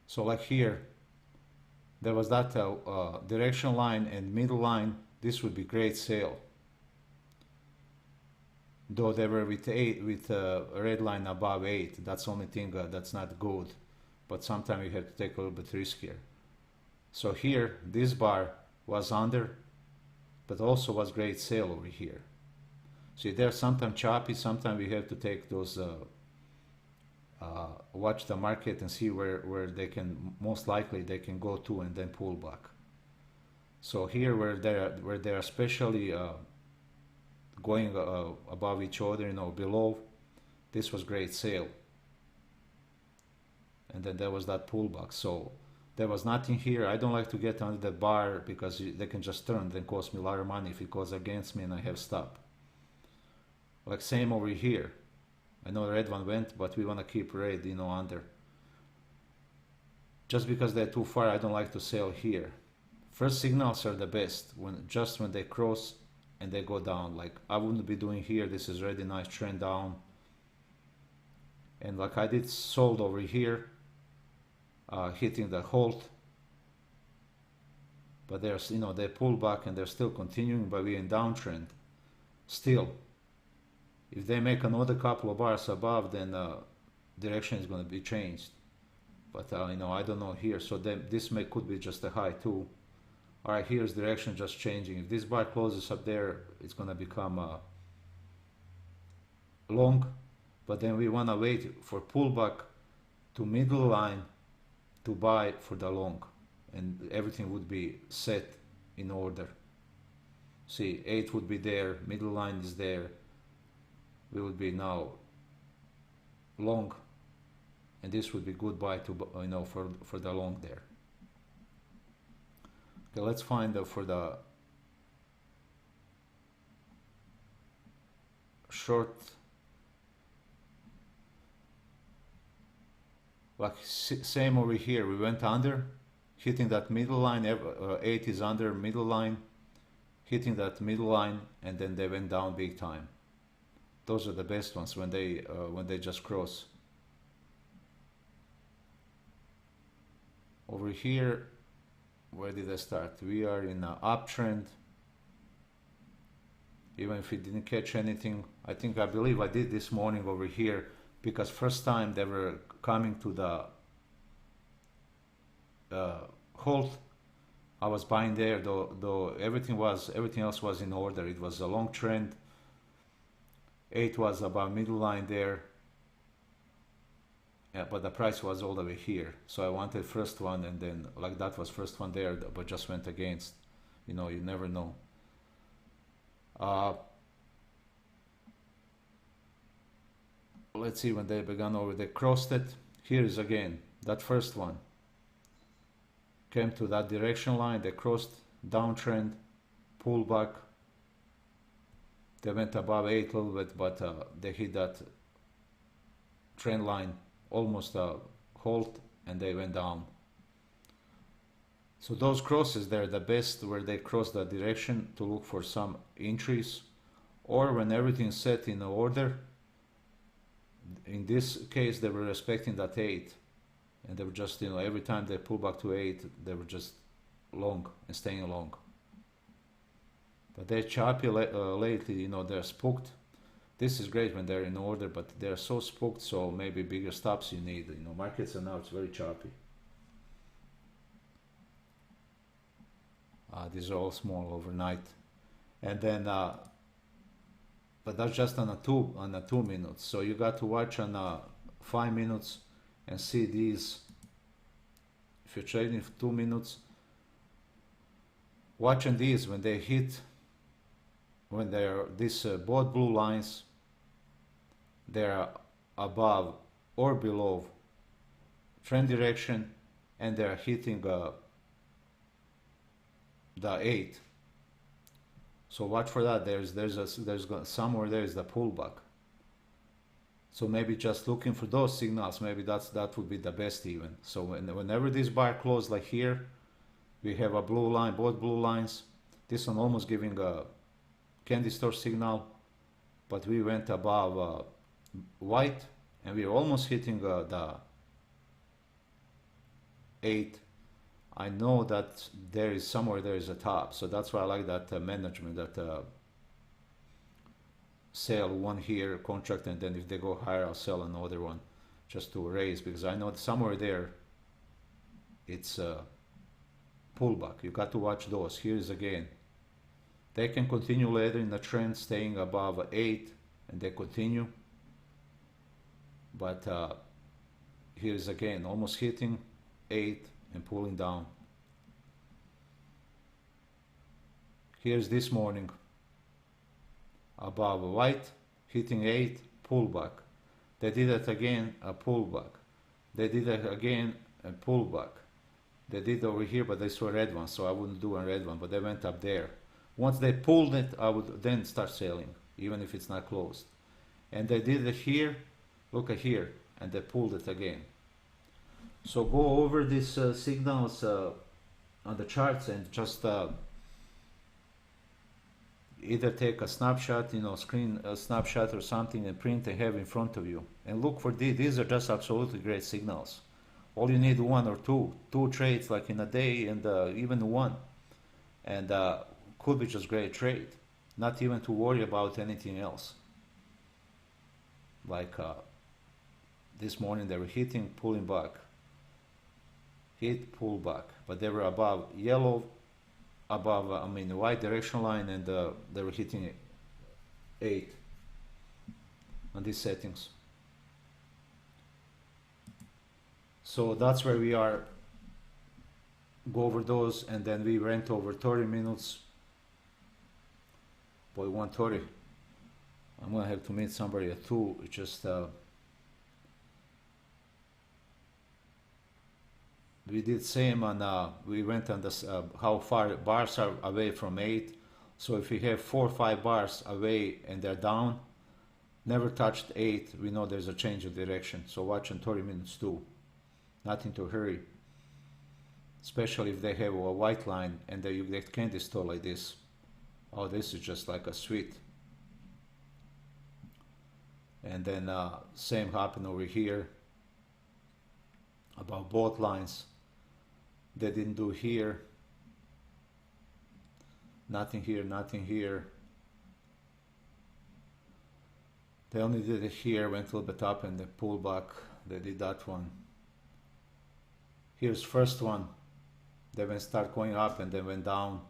So like here, there was that direction line and middle line. This would be great sale. Though they were with 8, with a red line above 8. That's the only thing that's not good. But sometimes you have to take a little bit riskier. So here, this bar was under, but also was great sale over here. See, they're sometimes choppy. Sometimes we have to take those, watch the market and see where they can, most likely they can go to and then pull back. So here where they're especially going above each other, below, this was great sale. And then there was that pullback. So there was nothing here. I don't like to get under the bar because they can just turn, then cost me a lot of money if it goes against me and I have stop. Like same over here. I know the red one went, but we want to keep red, under. Just because they're too far, I don't like to sell here. First signals are the best, when they cross and they go down. Like I wouldn't be doing here. This is really nice trend down. And like I did sold over here, hitting the halt. But there's, they pull back and they're still continuing, but we're in downtrend. Still, if they make another couple of bars above, then direction is going to be changed. But I don't know here. So then this could be just a high too. All right, here's direction just changing. If this bar closes up there, it's going to become long. But then we want to wait for pullback to middle line to buy for the long, and everything would be set in order. See, 8 would be there, middle line is there. We would be now long, and this would be good buy to for the long there. Okay, let's find for the short. Like same over here, we went under, hitting that middle line. 8 is under middle line, hitting that middle line, and then they went down big time. Those are the best ones when they just cross. Over here, where did I start? We are in an uptrend. Even if we didn't catch anything, I believe I did this morning over here, because first time they were coming to the halt. I was buying there, though everything else was in order. It was a long trend. 8 was about middle line there. Yeah, but the price was all the way here. So I wanted first one, and then like that was first one there, but just went against. You never know. Let's see when they began over. They crossed it. Here is again that first one. Came to that direction line. They crossed downtrend, pull back. They went above 8 a little bit, but they hit that trend line, almost a halt, and they went down. So those crosses, they're the best where they cross the direction to look for some increase, or when everything's set in order. In this case, they were respecting that 8, and they were just, every time they pull back to 8, they were just long and staying long. But they're choppy lately, they're spooked. This is great when they're in order, but they're so spooked, so maybe bigger stops you need. Markets are now, it's very choppy. These are all small overnight. And then, but that's just on a 2 minutes. So you got to watch on 5 minutes and see these. If you're trading for 2 minutes, Watching these, when they hit, when they're this both blue lines, they're above or below trend direction, and they're hitting the 8. So watch for that. There's somewhere there is the pullback. So maybe just looking for those signals, maybe that would be the best even. So whenever this bar closed like here, we have a blue line, both blue lines. This one almost giving a candy store signal, but we went above white, and we are almost hitting the 8. I know that there is somewhere there is a top, so that's why I like that management, that sell one here contract, and then if they go higher I'll sell another one just to raise, because I know that somewhere there it's a pullback. You got to watch those. Here's again, they can continue later in the trend staying above 8 and they continue, but here's again almost hitting 8 and pulling down. Here's this morning above white, hitting 8, pullback. They did it again, a pullback. They did it again, a pullback. They did over here, but they saw a red one, so I wouldn't do a red one, but they went up there. Once they pulled it, I would then start selling, even if it's not closed. And they did it here, look at here, and they pulled it again. So go over these signals on the charts and just either take a snapshot, screen snapshot or something, and print and have in front of you. And look for these. These are just absolutely great signals. All you need one or two trades like in a day, and even one. And could be just great trade. Not even to worry about anything else. Like this morning they were hitting, pulling back. Hit, pull back. But they were above yellow, above white direction line, and they were hitting 8 on these settings. So that's where we are. Go over those, and then we went over 30 minutes. Boy, 1:30. I'm gonna have to meet somebody at 2. It's just we did same on we went on this how far bars are away from 8. So if we have 4 or 5 bars away and they're down, never touched 8, we know there's a change of direction. So watch in 30 minutes too. Nothing to hurry, especially if they have a white line and you get candy store like this. Oh, this is just like a sweet. And then same happened over here about both lines. They didn't do here. Nothing here, nothing here. They only did it here, went a little bit up and they pulled back. They did that one. Here's first one. They went start going up and then went down.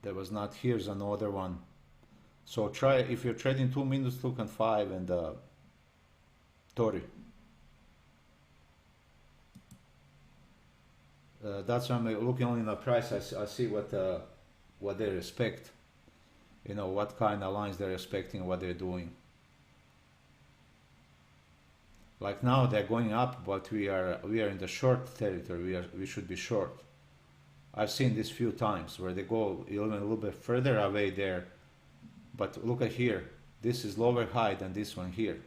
There was not. Here's another one. So try, if you're trading 2 minutes, look at 5 and 30. That's why I'm looking only in the price. I see what they respect. What kind of lines they're respecting, what they're doing. Like now they're going up, but we are in the short territory. We should be short. I've seen this few times where they go even a little bit further away there. But look at here. This is lower high than this one here.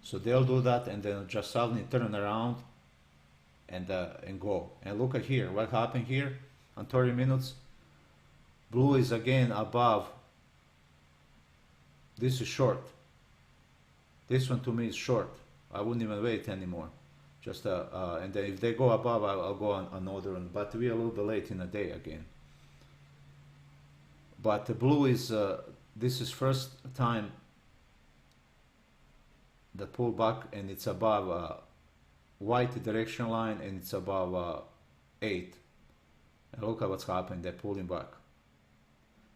So they'll do that and then just suddenly turn around and go. And look at here. What happened here on 30 minutes? Blue is again above. This is short. This one to me is short. I wouldn't even wait anymore. Just and then if they go above, I'll go on another one. But we're a little bit late in the day again. But the blue is this is first time the pullback, and it's above white direction line, and it's above 8. And look at what's happened. They're pulling back.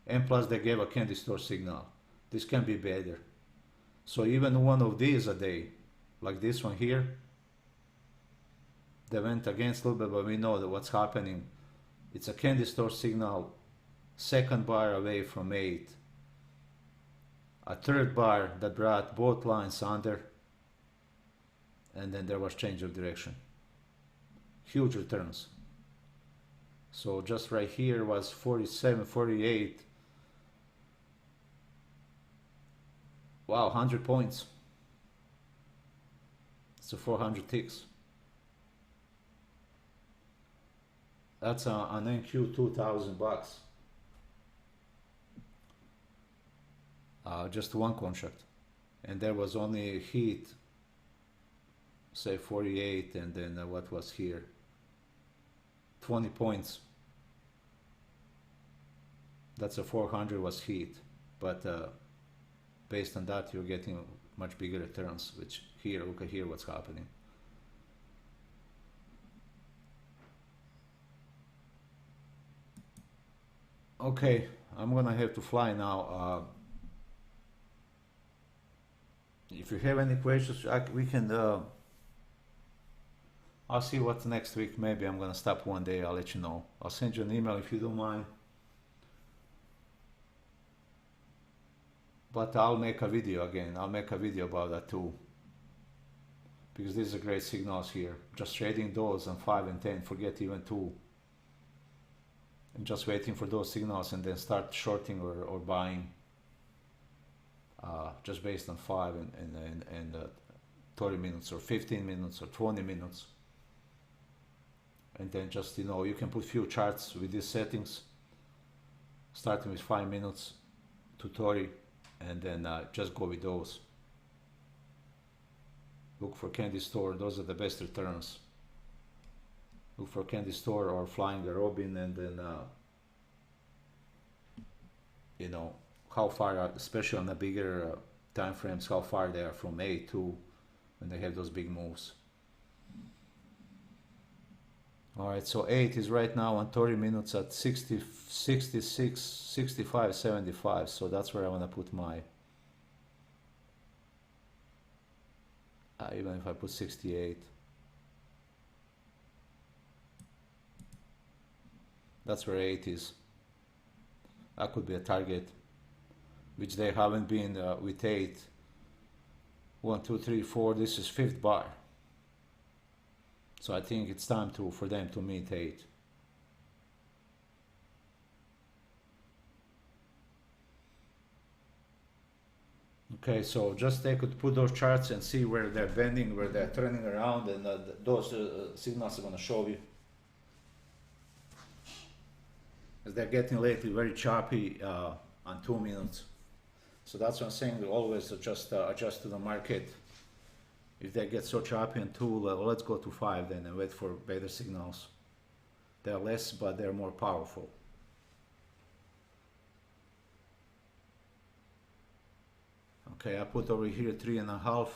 And plus they gave a candy store signal. This can be better. So even one of these a day, like this one here, They went against a little bit, but we know that what's happening. It's a candy store signal, second bar away from 8. A third bar that brought both lines under, and then there was change of direction. Huge returns. So just right here was 47, 48. Wow, 100 points. So 400 ticks. That's an NQ $2,000. Just one contract, and there was only heat, say 48, and then what was here, 20 points. That's a 400 was heat, but based on that you're getting much bigger returns, which here, look at here what's happening. Okay, I'm gonna have to fly now. If you have any questions, we can, I'll see what next week, maybe I'm gonna stop one day, I'll let you know. I'll send you an email if you don't mind. But I'll make a video again, I'll make a video about that too. Because these are great signals here. Just trading those on 5 and 10, forget even 2. And just waiting for those signals and then start shorting or buying. Just based on 5 and 30 minutes or 15 minutes or 20 minutes. And then just, you know, you can put few charts with these settings, starting with 5 minutes to 30, and then just go with those. Look for candy store, those are the best returns. Look for candy store or flying a robin, and then you know how far, especially on the bigger time frames, how far they are from A to when they have those big moves. Alright, so 8 is right now on 30 minutes at 60, 66, 65, 75, so that's where I want to put my, even if I put 68, that's where 8 is. That could be a target, which they haven't been with 8. 1, 2, 3, 4, this is 5th bar. So I think it's time for them to meet 8. Okay, so just they could put those charts and see where they're bending, where they're turning around, and those signals are going to show you. As they're getting lately very choppy on 2 minutes. So that's what I'm saying, we always adjust to the market. If they get so choppy on 2, let's go to 5 then and wait for better signals. They're less, but they're more powerful. Okay, I put over here 3.5.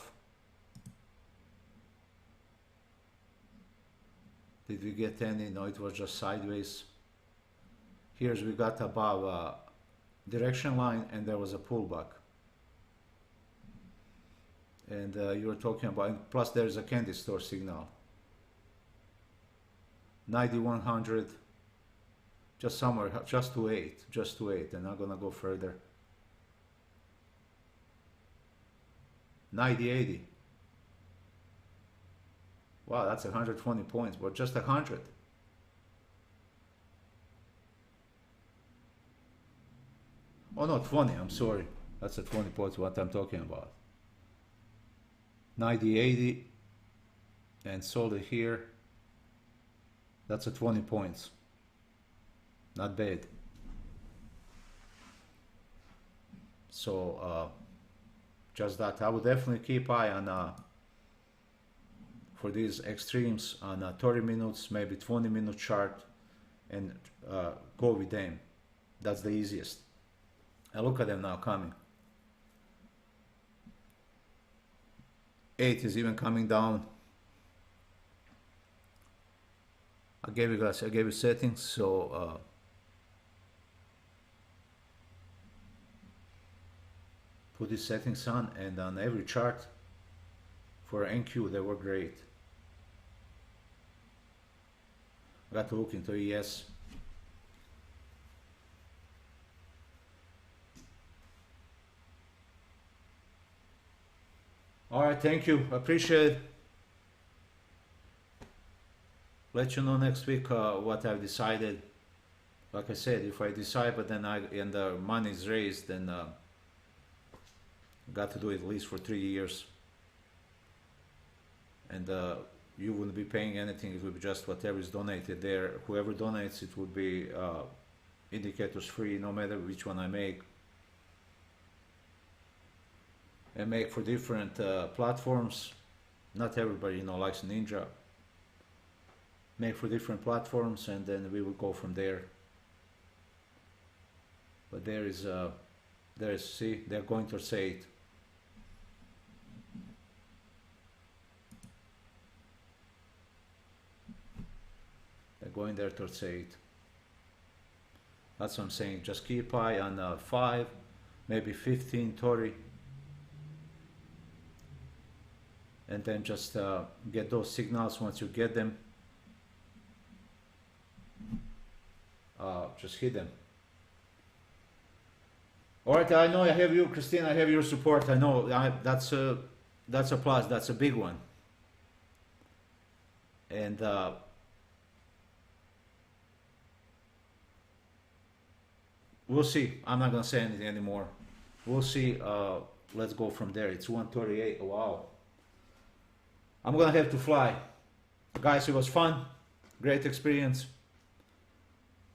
Did we get any? No, it was just sideways. Here's we got above direction line, and there was a pullback. And you were talking about, plus there's a candy store signal. 9100, just somewhere, just to 8, and not gonna go further. 9080. Wow, that's 120 points, but just 100. Oh no, 20, I'm sorry. That's a 20 points what I'm talking about. 9080 and sold it here. That's a 20 points. Not bad. So just that. I would definitely keep eye on for these extremes on 30 minutes, maybe 20-minute chart, and go with them. That's the easiest. And look at them now coming. 8 is even coming down. I gave you guys, I gave you settings, so put these settings on, and on every chart for NQ they were great. got to look into ES. All right, thank you, appreciate it. Let you know next week what I've decided. Like I said, if I decide, but then and the money is raised, then got to do it at least for 3 years. And you wouldn't be paying anything, it would be just whatever is donated there. Whoever donates, it would be indicators free, no matter which one I make. And make for different platforms. Not everybody, you know, likes Ninja. Make for different platforms, and then we will go from there. But there's see, they're going to say it. They're going there to say it. That's what I'm saying. Just keep eye on 5, maybe 15 Tori. And then just get those signals. Once you get them, just hit them. All right, I know I have you, Christine. I have your support. I know that's a plus. That's a big one. And we'll see. I'm not gonna say anything anymore. We'll see. Let's go from there. It's 1:38. Wow. I'm gonna have to fly, guys. It was fun, great experience,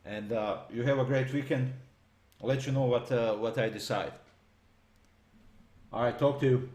and you have a great weekend. I'll let you know what I decide. All right, talk to you.